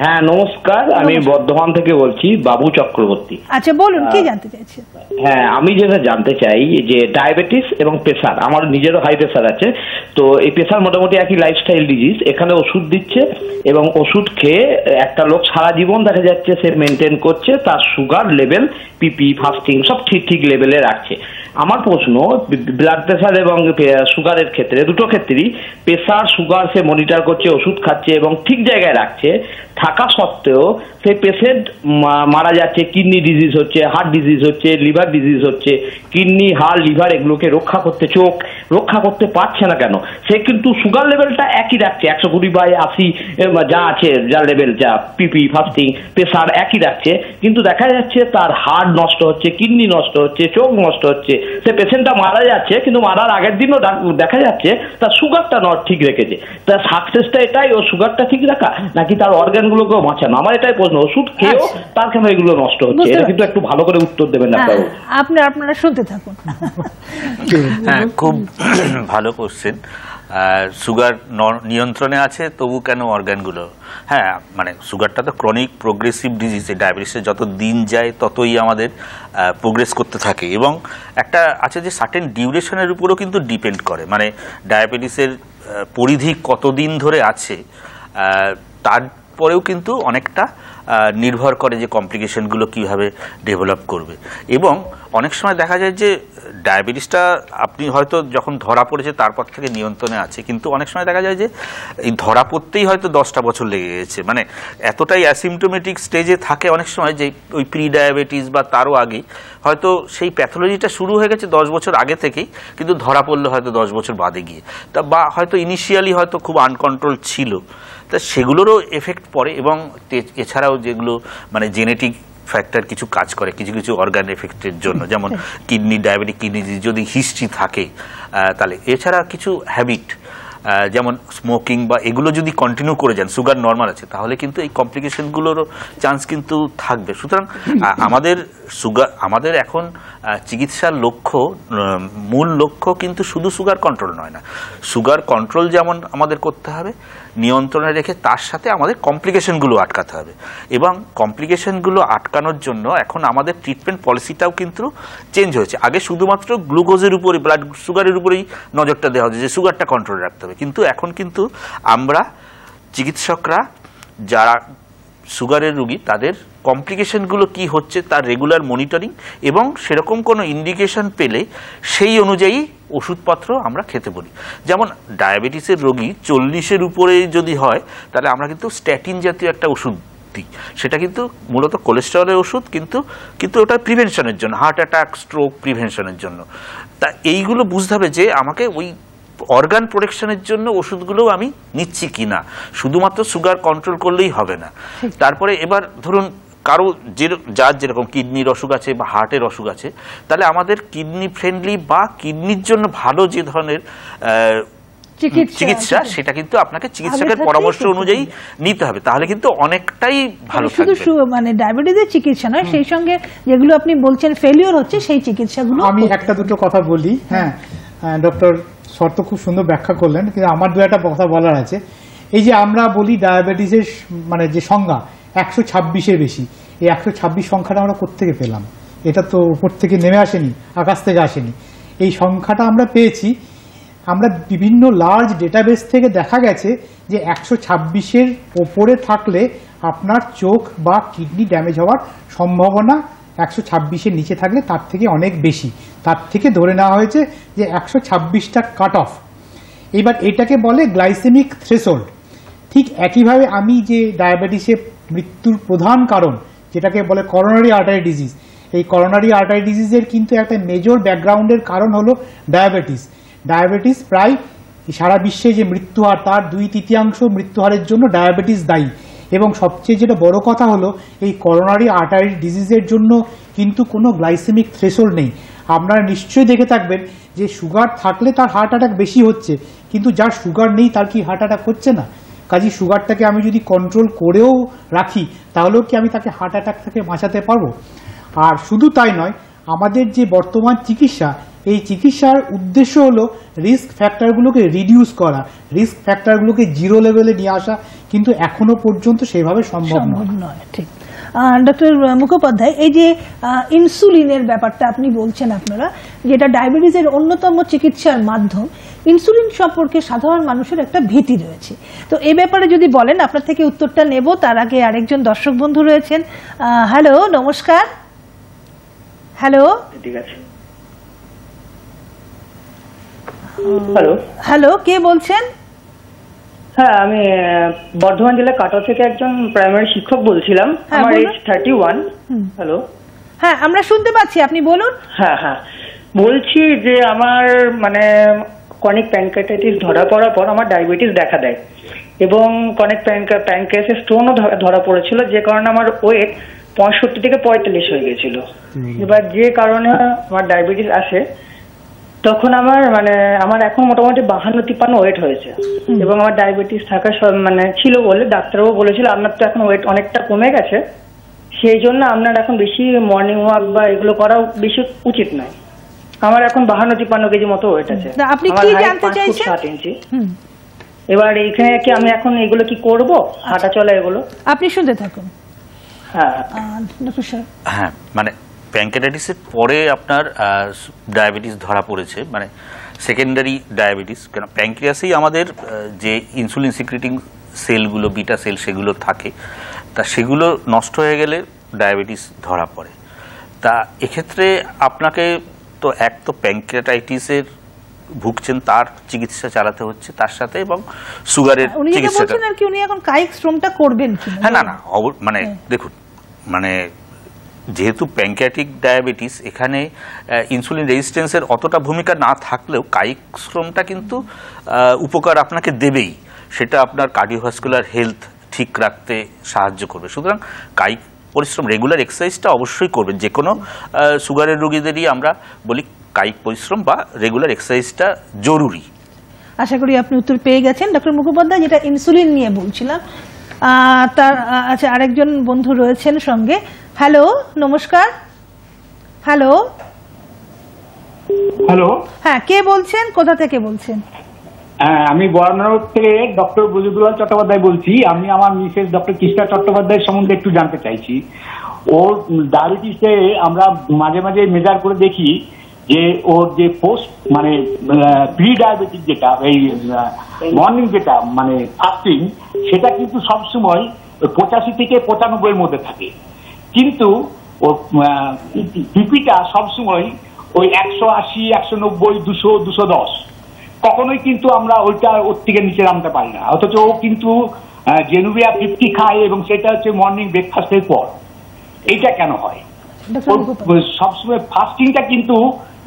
হ্যাঁ নমস্কার, আমি বর্ধমান থেকে বলছি, বাবু চক্রবর্তী। আচ্ছা বলুন, কি জানতে চাইছেন? হ্যাঁ, আমি যেটা জানতে চাই যে ডায়াবেটিস এবং প্রেসার, আমার নিজেরও হাই প্রেসার আছে, তো এই প্রেসার মোটামুটি একই লাইফস্টাইল ডিজিজ। এখানে ওষুধ দিচ্ছে এবং ওষুধ খেয়ে একটা লোক সারা জীবন দেখা যাচ্ছে সে মেনটেন করছে, তার সুগার লেভেল, পিপি, ফাস্টিং সব ঠিক ঠিক লেভেলে রাখছে। আমার প্রশ্ন, ব্লাড প্রেসার এবং সুগারের ক্ষেত্রে, দুটো ক্ষেত্রেই প্রেসার সুগার সে মনিটর করছে, ওষুধ খাচ্ছে এবং ঠিক জায়গায় রাখছে, থাকা সত্ত্বেও সেই পেশেন্ট মারা যাচ্ছে, কিডনি ডিজিজ হচ্ছে, হার্ট ডিজিজ হচ্ছে, লিভার ডিজিজ হচ্ছে, কিডনি, হার্ট, লিভার এগুলোকে রক্ষা করতে, চোখ রক্ষা করতে পারছে না কেন? সে কিন্তু সুগার লেভেলটা একই রাখছে, 120/80 যা আছে, যা লেভেল, যা পিপি, ফাস্টিং, প্রেসার একই রাখছে, কিন্তু দেখা যাচ্ছে তার হার্ট নষ্ট হচ্ছে, কিডনি নষ্ট হচ্ছে, চোখ নষ্ট হচ্ছে, সে পেশেন্টটা মারা যাচ্ছে, কিন্তু মারার আগের দিনও দেখা যাচ্ছে তার সুগারটা ঠিক রেখেছে। তার সাকসেসটা এটাই, ও সুগারটা ঠিক রাখা নাকি তার অর্গানগুলোকেও বাঁচানো? আমার এটাই প্রশ্ন, ওষুধ খেয়েও তার কেন এগুলো নষ্ট হচ্ছে? এটা কিন্তু একটু ভালো করে উত্তর দেবেন ডাক্তারবাবু। আপনারা শুনতে থাকুন। হ্যাঁ, খুব ভালো কোশ্চেন। সুগার নিয়ন্ত্রণে আছে তবু কেন অর্গানগুলো? হ্যাঁ, মানে সুগারটা তো ক্রনিক প্রোগ্রেসিভ ডিজিজ। ডায়াবেটিসে যত দিন যায় ততই আমাদের প্রোগ্রেস করতে থাকে এবং একটা আছে যে সার্টেন ডিউরেশনের উপরও কিন্তু ডিপেন্ড করে, মানে ডায়াবেটিসের পরিধি কতদিন ধরে আছে তারপরেও কিন্তু অনেকটা নির্ভর করে যে কমপ্লিকেশনগুলো কীভাবে ডেভেলপ করবে। এবং অনেক সময় দেখা যায় যে ডায়াবেটিসটা আপনি হয়তো যখন ধরা পড়েছে তারপর থেকে নিয়ন্ত্রণে আছে, কিন্তু অনেক সময় দেখা যায় যে এই ধরা পড়তেই হয়তো 10টা বছর লেগে গেছে, মানে এতটাই অ্যাসিমটোমেটিক স্টেজে থাকে অনেক সময় যে ওই প্রি ডায়াবেটিস বা তারও আগে হয়তো সেই প্যাথোলজিটা শুরু হয়ে গেছে 10 বছর আগে থেকেই, কিন্তু ধরা পড়লো হয়তো 10 বছর বাদে গিয়ে, তা বা হয়তো ইনিশিয়ালি হয়তো খুব আনকন্ট্রোল ছিল, তা সেগুলোরও এফেক্ট পড়ে। এবং এছাড়াও যেগুলো মানে জেনেটিক ফ্যাক্টর কিছু কাজ করে কিছু কিছু অর্গান এফেক্টের জন্য, যেমন কিডনি, ডায়াবেটিক কিডনি যদি হিস্ট্রি থাকে তাহলে, এছাড়া কিছু হ্যাবিট যেমন স্মোকিং বা এগুলো যদি কন্টিনিউ করে যান, সুগার নর্মাল আছে, তাহলে কিন্তু এই কমপ্লিকেশনগুলোরও চান্স কিন্তু থাকবে। সুতরাং আমাদের এখন চিকিৎসার লক্ষ্য, মূল লক্ষ্য কিন্তু শুধু সুগার কন্ট্রোল নয় না, সুগার কন্ট্রোল যেমন আমাদের করতে হবে নিয়ন্ত্রণে রেখে, তার সাথে আমাদের কমপ্লিকেশনগুলো আটকাতে হবে। এবং কমপ্লিকেশনগুলো আটকানোর জন্য এখন আমাদের ট্রিটমেন্ট পলিসিটাও কিন্তু চেঞ্জ হয়েছে। আগে শুধুমাত্র গ্লুকোজের উপরে, ব্লাড সুগারের উপরেই নজরটা দেওয়া হচ্ছে যে সুগারটা কন্ট্রোল রাখতে হবে, কিন্তু এখন কিন্তু আমরা চিকিৎসকরা যারা সুগারের রোগী তাদের কমপ্লিকেশনগুলো কি হচ্ছে তার রেগুলার মনিটরিং এবং সেরকম কোনো ইন্ডিকেশন পেলে সেই অনুযায়ী ওষুধপত্র আমরা খেতে বলি। যেমন ডায়াবেটিসের রোগী 40-এর উপরে যদি হয় তাহলে আমরা কিন্তু স্ট্যাটিন জাতীয় একটা ওষুধ দিক, সেটা কিন্তু মূলত কোলেস্টেরলের ওষুধ, কিন্তু ওটা প্রিভেনশনের জন্য, হার্ট অ্যাটাক, স্ট্রোক প্রিভেনশনের জন্য। তা এইগুলো বুঝতে হবে যে আমাকে ওই অর্গান প্রোটেকশনের জন্য ওষুধগুলো আমি নিচ্ছি কিনা, শুধুমাত্র সুগার কন্ট্রোল করলেই হবে না। তারপরে এবার ধরুন কারো যার যেরকম কিডনির অসুখ আছে বা হার্টের অসুখ আছে, তাহলে আমাদের কিডনি ফ্রেন্ডলি বা কিডনির জন্য ভালো যে ধরনের চিকিৎসা, সেটা কিন্তু আপনাকে চিকিৎসকের পরামর্শ অনুযায়ী নিতে হবে, তাহলে কিন্তু অনেকটাই ভালো থাকবে। শুধু মানে ডায়াবেটিসের চিকিৎসা নয়, সেই সঙ্গে যেগুলো আপনি বলছেন ফেলিওর হচ্ছে সেই চিকিৎসাগুলো। আমি একটা দুটো কথা বলি। হ্যাঁ, ডক্টর শর্ত খুব সুন্দর ব্যাখ্যা করলেন, কিন্তু আমার দু একটা কথা বলার আছে। এই যে আমরা বলি ডায়াবেটিসের মানে যে সংজ্ঞা 126-এর বেশি, এই 126 সংখ্যাটা আমরা কোত্থেকে পেলাম? এটা তো উপর থেকে নেমে আসেনি, আকাশ থেকে আসেনি। এই সংখ্যাটা আমরা পেয়েছি, আমরা বিভিন্ন লার্জ ডেটাবেস থেকে দেখা গেছে যে 126-এর ওপরে থাকলে আপনার চোখ বা কিডনি ড্যামেজ হওয়ার সম্ভাবনা 126-এর নিচে থাকলে তার থেকে অনেক বেশি। তার থেকে ধরে নেওয়া হয়েছে যে 126টা কাট অফ। এবার এটাকে বলে গ্লাইসেমিক থ্রেশহোল্ড। ঠিক একইভাবে আমি যে ডায়াবেটিসে মৃত্যুর প্রধান কারণ যেটাকে বলে করোনারি আর্টারি ডিজিজ, এই করোনারি আর্টারি ডিজিজের কিন্তু একটা মেজর ব্যাকগ্রাউন্ডের কারণ হলো ডায়াবেটিস। ডায়াবেটিস প্রায় সারা বিশ্বে যে মৃত্যুহার, তার 2/3 মৃত্যুহারের জন্য ডায়াবেটিস দায়ী। এবং সবচেয়ে যেটা বড় কথা হলো, এই করোনারি আর্টারি ডিজিজের জন্য কিন্তু কোনো গ্লাইসেমিক থ্রেশহোল্ড নেই। আপনারা নিশ্চয়ই দেখে থাকবেন যে সুগার থাকলে তার হার্ট অ্যাটাক বেশি হচ্ছে, কিন্তু যার সুগার নেই তার কি হার্ট অ্যাটাক হচ্ছে না? কাজে সুগারটাকে আমি যদি কন্ট্রোল করেও রাখি, তাহলেও কি আমি তাকে হার্ট অ্যাটাক থেকে বাঁচাতে পারবো? আর শুধু তাই নয়, আমাদের যে বর্তমান চিকিৎসা, এই চিকিৎসার উদ্দেশ্য হলো রিস্ক ফ্যাক্টরগুলোকে রিডিউস করা, রিস্ক ফ্যাক্টরগুলোকে জিরো লেভেলে নিয়ে আসা, কিন্তু এখনো পর্যন্ত সেভাবে সম্ভব নয়। ঠিক। ডক্টর মুখোপাধ্যায়, এই যে ইনসুলিনের ব্যাপারটা আপনি বলছেন, আপনারা যেটা ডায়াবেটিসের অন্যতম চিকিৎসার মাধ্যম, ইনসুলিন সম্পর্কে সাধারণ মানুষের একটা ভীতি রয়েছে। তো এই ব্যাপারে যদি বলেন, আপনার থেকে উত্তরটা নেব। তার আগে আরেকজন দর্শক বন্ধু রয়েছেন। হ্যালো, নমস্কার। হ্যালো, ঠিক আছে। হ্যালো হ্যালো, কে বলছেন? হ্যাঁ, আমি বর্ধমান জেলা কাটোয়া থেকে একজন প্রাইমারি শিক্ষক বলছিলাম। আমার এজ 31। হ্যালো, হ্যাঁ আমরা শুনতে পাচ্ছি, আপনি বলুন। হ্যাঁ হ্যাঁ, বলছি যে আমার মানে ক্রনিক প্যানক্রিয়াটাইটিস ধরা পড়ার পর আমার ডায়াবেটিস দেখা দেয়, এবং ক্রনিক প্যানক্রিয়াসে স্টোনও ধরা পড়েছিল, যে কারণে আমার ওয়েট 65 থেকে 45 হয়ে গেছিল। এবার যে কারণে আমার ডায়াবেটিস আসে, তখন আমার এখন মোটামুটি 52-53 ওয়েট হয়েছে, এবং আমার ডায়াবেটিস থাকা মানে ছিল বলে ডাক্তারবাবু বলেছিল আপনার তো এখন ওয়েট অনেকটা কমে গেছে, সেই জন্য আপনার এখন বেশি মর্নিং ওয়াক বা এগুলো করা বেশি উচিত নয়। আমার এখন 52-53 কেজি মতো ওয়েট আছে। আপনি কি জানতে চাইছেন? 7 ইঞ্চি। এবার এইখানে কি আমি এখন এগুলো কি করব, হাঁটা চলা এগুলো? আপনি শুনতে থাকুন। হ্যাঁ হ্যাঁ, মানে প্যানক্রিয়াটাইটিসের পরে আপনার ডায়াবেটিস ধরা পড়েছে, মানে সেকেন্ডারি ডায়াবেটিস। কেন, প্যানক্রিয়াসেই আমাদের যে ইনসুলিন সিক্রেটিং সেলগুলো, বিটা সেল, সেগুলো থাকে, তা সেগুলো নষ্ট হয়ে গেলে ডায়াবেটিস ধরা পড়ে। তা এক্ষেত্রে আপনাকে তো এক তো প্যানক্রিয়াটাইটিসের ভুগছেন, তার চিকিৎসা চালাতে হচ্ছে, তার সাথে এবং সুগারের চিকিৎসা। উনি এখন কায়িক শ্রমটা করবেন? হ্যাঁ, না মানে দেখুন, মানে যেহেতু প্যানক্রিয়াটিক ডায়াবেটিস, এখানে ইনসুলিন রেজিস্ট্যান্সের অতটা ভূমিকা না থাকলেও কায়িক শ্রমটা কিন্তু উপকার আপনাকে দেবেই। সেটা আপনার কার্ডিওভাস্কুলার হেলথ ঠিক রাখতে সাহায্য করবে। সুতরাং কায়িক পরিশ্রম, রেগুলার এক্সারসাইজটা অবশ্যই করবেন। যে কোনো সুগারের রোগীদেরই আমরা বলি কায়িক পরিশ্রম বা রেগুলার এক্সারসাইজটা জরুরি। আশা করি আপনি উত্তর পেয়ে গেছেন ডক্টর মুখোপাধ্যায়। যেটা ইনসুলিন নিয়ে বলছিলাম, তার আচ্ছা আরেকজন বন্ধু রয়েছেন সঙ্গে। হ্যালো, নমস্কার। হ্যালো হ্যালো, হ্যাঁ কে বলছেন, কোথা থেকে বলছেন? আমি বরানগর থেকে ডক্টর বজুদুল্লাহ চট্টোপাধ্যায় বলছি। আমি আমার মিসেস ডক্টর কৃষ্ণা চট্টোপাধ্যায়ের সম্বন্ধে একটু জানতে চাইছি। ওর ডায়াবেটিসে আমরা মাঝে মাঝে মেজার করে দেখি যে ওর যে পোস্ট মানে প্রি ডায়াবেটিক যেটা, এই মর্নিং যেটা মানে ফাস্টিং, সেটা কিন্তু সবসময় 85 থেকে 95 মধ্যে থাকে, কিন্তু ওর বিপিটা সবসময় ওই 180, 190, 200, 210, কখনোই কিন্তু আমরা ওইটা ওর থেকে নিচে নামতে পারি না। অথচ ও কিন্তু জেনুভিয়া 50 খায় এবং সেটা হচ্ছে মর্নিং ব্রেকফাস্টের পর। এইটা কেন হয়? সবসময় ফাস্টিংটা কিন্তু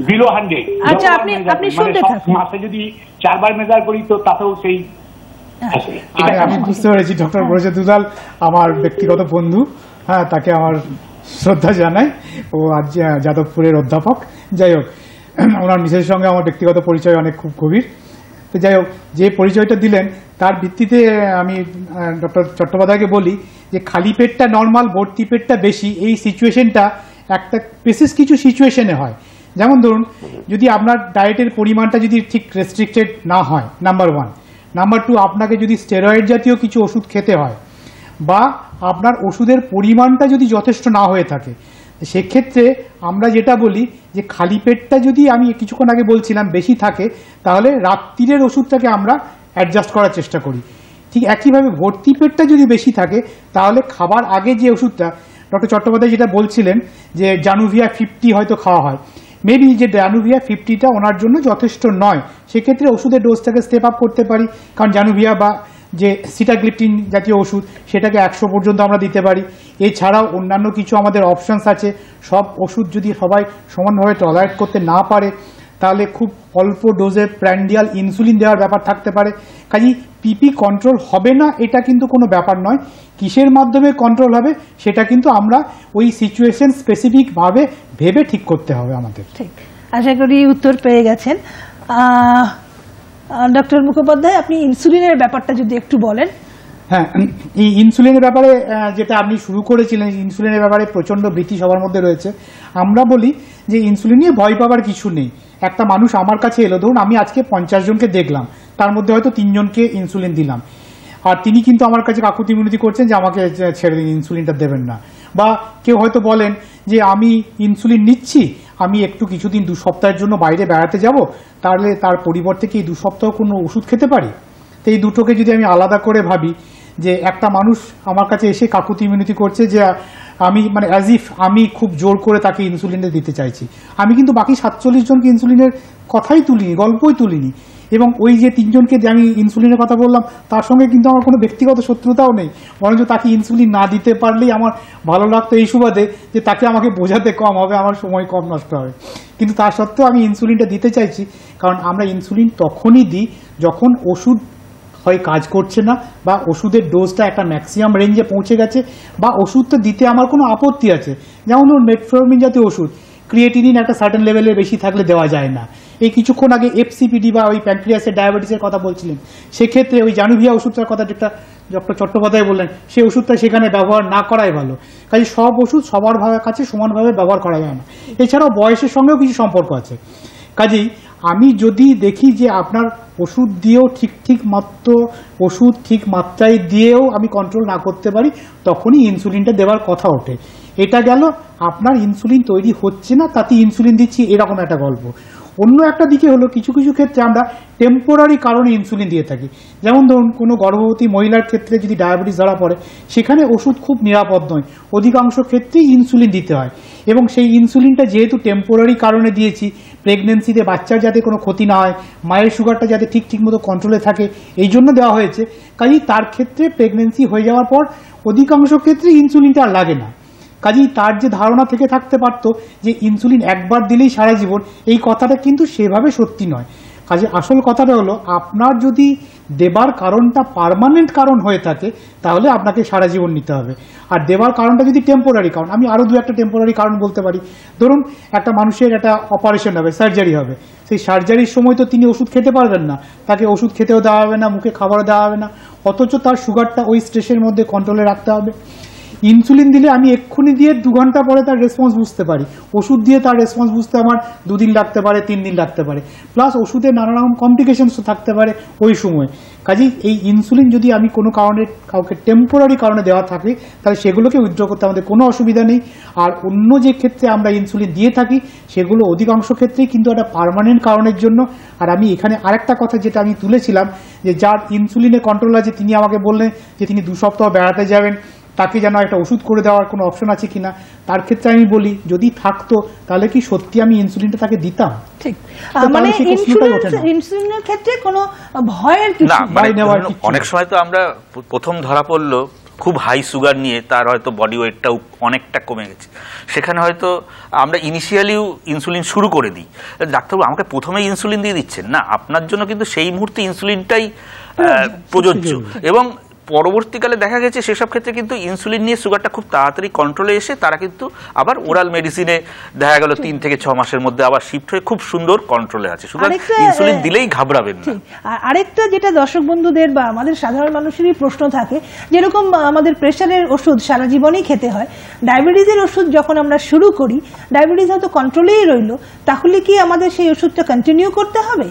বিলো 100। আচ্ছা, আপনি শুনতে থাকুন। মাসে যদি 4 বার মেজার করি তো তাতেও সেই আমি বুঝতে পেরেছি ডক্টর বরজত দুলাল আমার ব্যক্তিগত বন্ধু, হ্যাঁ, তাকে আমার শ্রদ্ধা জানাই। ও আজ যাদবপুরের অধ্যাপক। যাই হোক, ওনার মিসেসের সঙ্গে আমার ব্যক্তিগত পরিচয় অনেক খুব গভীর। তো যাই হোক, যে পরিচয়টা দিলেন তার ভিত্তিতে আমি ডক্টর চট্টোপাধ্যায়কে বলি যে খালি পেটটা নর্মাল, ভর্তি পেটটা বেশি, এই সিচুয়েশনটা একটা বিশেষ কিছু সিচুয়েশনে হয়। যেমন ধরুন, যদি আপনার ডায়েটের পরিমাণটা যদি ঠিক রেস্ট্রিক্টেড না হয়, নাম্বার 1। নাম্বার 2, আপনাকে যদি স্টেরয়েড জাতীয় কিছু ওষুধ খেতে হয় বা আপনার ওষুধের পরিমাণটা যদি যথেষ্ট না হয়ে থাকে, সেক্ষেত্রে আমরা যেটা বলি যে খালি পেটটা যদি, আমি কিছুক্ষণ আগে বলছিলাম, বেশি থাকে, তাহলে রাত্রিরের ওষুধটাকে আমরা অ্যাডজাস্ট করার চেষ্টা করি। ঠিক একইভাবে ভর্তি পেটটা যদি বেশি থাকে, তাহলে খাবার আগে যে ওষুধটা ডক্টর চট্টোপাধ্যায় যেটা বলছিলেন যে জানুভিয়া 50 হয়তো খাওয়া হয়, মেবি যে জানুভিয়া 50টা ওনার জন্য যথেষ্ট নয়, সেক্ষেত্রে ওষুধের ডোজটাকে স্টেপ আপ করতে পারি। কারণ জানুভিয়া বা যে সিটাগ্লিপটিন জাতীয় ওষুধ, সেটাকে 100 পর্যন্ত আমরা দিতে পারি। এছাড়াও অন্যান্য কিছু আমাদের অপশনস আছে। সব ওষুধ যদি সবাই সমানভাবে টলারেট করতে না পারে, তাহলে খুব অল্প ডোজে প্র্যান্ডিয়াল ইনসুলিন দেওয়ার ব্যাপার থাকতে পারে। কাজেই পিপি কন্ট্রোল হবে না এটা কিন্তু কোনো ব্যাপার নয়। কিসের মাধ্যমে কন্ট্রোল হবে সেটা কিন্তু আমরা ওই সিচুয়েশন স্পেসিফিকভাবে ভেবে ঠিক করতে হবে আমাদের। ঠিক, আশা করি উত্তর পেয়ে গেছেন। ডক্টর মুখোপাধ্যায়, আপনি ইনসুলিনের ব্যাপারটা যদি একটু বলেন। হ্যাঁ, এই ইনসুলিনের ব্যাপারে যেটা আপনি শুরু করেছিলেন, ইনসুলিনের ব্যাপারে প্রচণ্ড ভীতি সবার মধ্যে রয়েছে। আমরা বলি যে ইনসুলিন নিয়ে ভয় পাবার কিছু নেই। একটা মানুষ আমার কাছে এলো, ধরুন আমি আজকে 50 জনকে দেখলাম, তার মধ্যে হয়তো 3 জনকে ইনসুলিন দিলাম, আর তিনি কিন্তু আমার কাছে কাকুতি মিনতি করছেন যে আমাকে ছেড়ে দিন, ইনসুলিনটা দেবেন না। বা কেউ হয়তো বলেন যে আমি ইনসুলিন নিচ্ছি, আমি একটু কিছুদিন 2 সপ্তাহের জন্য বাইরে বেড়াতে যাব, তাহলে তার পরিবর্তে কি 2 সপ্তাহ কোনো ওষুধ খেতে পারি? তো এই দুটোকে যদি আমি আলাদা করে ভাবি, যে একটা মানুষ আমার কাছে এসে কাকুতি মিনতি করছে যে আমি, মানে অ্যাজ ইফ আমি খুব জোর করে তাকে ইনসুলিনটা দিতে চাইছি, আমি কিন্তু বাকি 47 জনকে ইনসুলিনের কথাই তুলিনি, গল্পই তুলিনি। এবং ওই যে 3 জনকে যে আমি ইনসুলিনের কথা বললাম, তার সঙ্গে কিন্তু আমার কোনো ব্যক্তিগত শত্রুতাও নেই, বরঞ্চ তাকে ইনসুলিন না দিতে পারলেই আমার ভালো লাগতো এই সুবাদে যে তাকে আমাকে বোঝাতে কম হবে, আমার সময় কম নষ্ট হবে। কিন্তু তা সত্ত্বেও আমি ইনসুলিনটা দিতে চাইছি, কারণ আমরা ইনসুলিন তখনই দিই যখন ওষুধ হয় কাজ করছে না, বা ওষুধের ডোজটা একটা ম্যাক্সিমাম রেঞ্জে পৌঁছে গেছে, বা ওষুধটা দিতে আমার কোনো আপত্তি আছে। যেমন ধরুন মেটফর্মিন জাতীয় ওষুধ, ক্রিয়েটিনিন একটা সার্টেন লেভেলের বেশি থাকলে দেওয়া যায় না। এই কিছুক্ষণ আগে এফসিপিডি বা ওই প্যানক্রিয়াসের ডায়াবেটিসের কথা বলছিলেন, সেক্ষেত্রে ওই জানুভিয়া ওষুধটার কথা যেটা ডক্টর চট্টোপাধ্যায় বললেন, সেই ওষুধটা সেখানে ব্যবহার না করাই ভালো। কাজে সব ওষুধ সবার কাছে সমানভাবে ব্যবহার করা যায় না। এছাড়াও বয়সের সঙ্গেও কিছু সম্পর্ক আছে। কাজেই আমি যদি দেখি যে আপনার ওষুধ দিয়েও ঠিক ওষুধ ঠিক মাত্রায় দিয়েও আমি কন্ট্রোল না করতে পারি, তখনই ইনসুলিনটা দেওয়ার কথা ওঠে। এটা গেল আপনার ইনসুলিন তৈরি হচ্ছে না, তাতে ইনসুলিন দিচ্ছি, এরকম একটা গল্প। অন্য একটা দিকে হলো, কিছু কিছু ক্ষেত্রে আমরা টেম্পোরারি কারণে ইনসুলিন দিয়ে থাকি। যেমন ধরুন কোনো গর্ভবতী মহিলার ক্ষেত্রে যদি ডায়াবেটিস ধরা পড়ে, সেখানে ওষুধ খুব নিরাপদ নয়, অধিকাংশ ক্ষেত্রেই ইনসুলিন দিতে হয়। এবং সেই ইনসুলিনটা যেহেতু টেম্পোরারি কারণে দিয়েছি, প্রেগনেন্সিতে বাচ্চার যাতে কোনো ক্ষতি না হয়, মায়ের সুগারটা যাতে ঠিক মতো কন্ট্রোলে থাকে, এই জন্য দেওয়া হয়েছে। কাজেই তার ক্ষেত্রে প্রেগনেন্সি হয়ে যাওয়ার পর অধিকাংশ ক্ষেত্রে ইনসুলিনটা আর লাগে না। কাজেই তার যে ধারণা থেকে থাকতে পারতো যে ইনসুলিন একবার দিলেই সারা জীবন, এই কথাটা কিন্তু সেভাবে সত্যি নয়। কাজে আসল কথাটা হলো, আপনার যদি দেবার কারণটা পার্মানেন্ট কারণ হয়ে থাকে, তাহলে আপনাকে সারা জীবন নিতে হবে। আর দেবার কারণটা যদি টেম্পোরারি কারণ, আমি আরও 2-1টা টেম্পোরারি কারণ বলতে পারি। ধরুন একটা মানুষের একটা অপারেশন হবে, সার্জারি হবে, সেই সার্জারির সময় তো তিনি ওষুধ খেতে পারবেন না, তাকে ওষুধ খেতেও দেওয়া হবে না, মুখে খাবারও দেওয়া হবে না, অথচ তার সুগারটা ওই স্টেজের মধ্যে কন্ট্রোলে রাখতে হবে। ইনসুলিন দিলে আমি এক্ষুনি দিয়ে 2 ঘন্টা পরে তার রেসপন্স বুঝতে পারি, ওষুধ দিয়ে তার রেসপন্স বুঝতে আমার 2 দিন লাগতে পারে, 3 দিন লাগতে পারে, প্লাস ওষুধের নানা রকম কমপ্লিকেশনস থাকতে পারে ওই সময়। কাজেই এই ইনসুলিন যদি আমি কোনো কারণে কাউকে টেম্পোরারি কারণে দেওয়া থাকে, তাহলে সেগুলোকে উইথড্র করতে আমাদের কোনো অসুবিধা নেই। আর অন্য যে ক্ষেত্রে আমরা ইনসুলিন দিয়ে থাকি, সেগুলো অধিকাংশ ক্ষেত্রেই কিন্তু একটা পার্মানেন্ট কারণের জন্য। আর আমি এখানে আরেকটা কথা যেটা আমি তুলেছিলাম, যে যার ইনসুলিনে কন্ট্রোল আছে, তিনি আমাকে বললেন যে তিনি 2 সপ্তাহ বেড়াতে যাবেন, তাকে যেন একটা ওষুধ করে দেওয়ার কোনো অপশন আছে কিনা। তার ক্ষেত্রে আমি বলি যদি থাকতো তাহলে কি সত্যি আমি ইনসুলিনটা তাকে দিতাম? ঠিক, তো মানে তাহলে সেই প্রশ্নটাই ওঠে না। ইনসুলিনের ক্ষেত্রে কোনো ভয়ের না, কিছু মানে ভয় নেওয়ার কিছু অনেক সময় তো আমরা প্রথম ধরা পড়লো খুব হাই সুগার নিয়ে, তার হয়তো বডি ওয়েটটাও অনেকটা কমে গেছে, সেখানে হয়তো আমরা ইনিশিয়ালিও ইনসুলিন শুরু করে দিই। ডাক্তারবাবু আমাকে প্রথমেই ইনসুলিন দিয়ে দিচ্ছেন না, আপনার জন্য কিন্তু সেই মুহূর্তে ইনসুলিনটাই প্রযোজ্য। এবং পরবর্তীকালে দেখা গেছে সেসব ক্ষেত্রে কিন্তু ইনসুলিন নিয়ে সুগারটা খুব তাড়াতাড়ি কন্ট্রোলে এসে তারা কিন্তু আবার ওরাল মেডিসিনে দেখা গেল 3 থেকে 6 মাসের মধ্যে আবার শিফট হয়ে খুব সুন্দর কন্ট্রোলে আছে। সুতরাং ইনসুলিন দিলেই ঘাবড়াবেন না। আর আরেকটা যেটা দর্শক বন্ধুদের বা আমাদের সাধারণ মানুষেরই প্রশ্ন থাকে, যেরকম আমাদের প্রেশারের ওষুধ সারা জীবনই খেতে হয়, ডায়াবেটিসের ওষুধ যখন আমরা শুরু করি ডায়াবেটিস হয়তো কন্ট্রোলেই রইলো, তাহলে কি আমাদের সেই ওষুধটা কন্টিনিউ করতে হবে?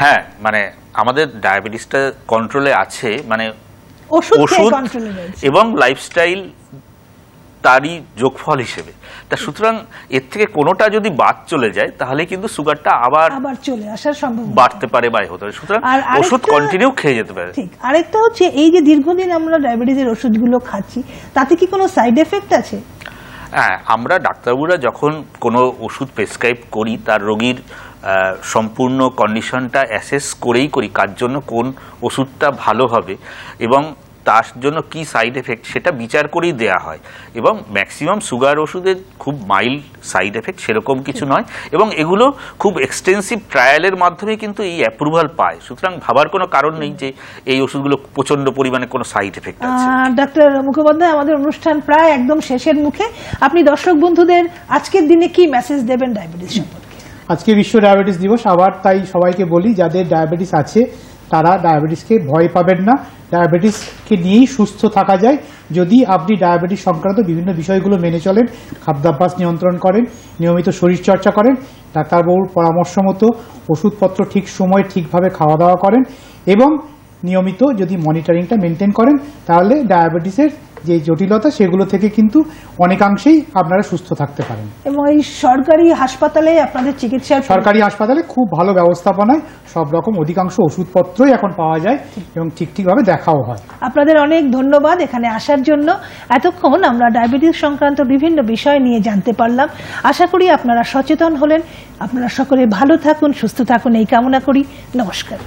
হ্যাঁ, মানে আমাদের ডায়াবেটিসটা কন্ট্রোলে আছে, মানে ওষুধ ওষুধ এবং লাইফস্টাইল তারই যোগফল হিসেবে। তা সুতরাং এর থেকে কোনোটা যদি বাদ চলে যায় তাহলে কিন্তু সুগারটা আবার চলে আসার সম্ভাবনা বাড়তে পারে বা হতে পারে। সুতরাং ওষুধ কন্টিনিউ খেয়ে যেতে পারে। ঠিক, আরেকটা হচ্ছে এই যে দীর্ঘদিন আমরা ডায়াবেটিসের ওষুধগুলো খাচ্ছি তাতে কি কোনো সাইড এফেক্ট আছে? হ্যাঁ, আমরা ডাক্তারবাবুরা যখন কোনো ওষুধ প্রেসক্রাইব করি তার রোগীর সম্পূর্ণ কন্ডিশনটা অ্যাসেস করেই করি, কার জন্য কোন ওষুধটা ভালো হবে এবং তার জন্য কি সাইড এফেক্ট সেটা বিচার করেই দেয়া হয়। এবং ম্যাক্সিমাম সুগার ওষুধের খুব মাইল্ড সাইড এফেক্ট সেরকম কিছু নয়, এবং এগুলো খুব এক্সটেন্সিভ ট্রায়ালের মাধ্যমে কিন্তু এই অ্যাপ্রুভাল পায়। সুতরাং ভাবার কোনো কারণ নেই যে এই ওষুধগুলো প্রচন্ড পরিমাণে কোনো সাইড এফেক্ট আছে। ডক্টর মুখোপাধ্যায়, আমাদের অনুষ্ঠান প্রায় একদম শেষের মুখে, আপনি দর্শক বন্ধুদের আজকের দিনে কি মেসেজ দেবেন ডায়াবেটিস সম্পর্কে? আজকে বিশ্ব ডায়াবেটিস দিবস, আবার তাই সবাইকে বলি যাদের ডায়াবেটিস আছে তারা ডায়াবেটিসকে ভয় পাবেন না। ডায়াবেটিসকে নিয়েই সুস্থ থাকা যায় যদি আপনি ডায়াবেটিস সংক্রান্ত বিভিন্ন বিষয়গুলো মেনে চলেন, খাদ্যাভ্যাস নিয়ন্ত্রণ করেন, নিয়মিত শরীরচর্চা করেন, ডাক্তারবাবুর পরামর্শ মতো ওষুধপত্র ঠিক সময় ঠিকভাবে খাওয়া দাওয়া করেন এবং নিয়মিত যদি মনিটরিংটা মেনটেন করেন তাহলে ডায়াবেটিসের যে জটিলতা সেগুলো থেকে কিন্তু অনেকাংশেই আপনারা সুস্থ থাকতে পারেন। এবং এই সরকারি হাসপাতালে আপনাদের চিকিৎসা, সরকারি হাসপাতালে খুব ভালো ব্যবস্থাপনায় সব রকম অধিকাংশ ওষুধপত্রই এখন পাওয়া যায় এবং ঠিকভাবে দেখাও হয়। আপনাদের অনেক ধন্যবাদ এখানে আসার জন্য। এতক্ষণ আমরা ডায়াবেটিস সংক্রান্ত বিভিন্ন বিষয় নিয়ে জানতে পারলাম। আশা করি আপনারা সচেতন হলেন। আপনারা সকলে ভালো থাকুন, সুস্থ থাকুন এই কামনা করি। নমস্কার।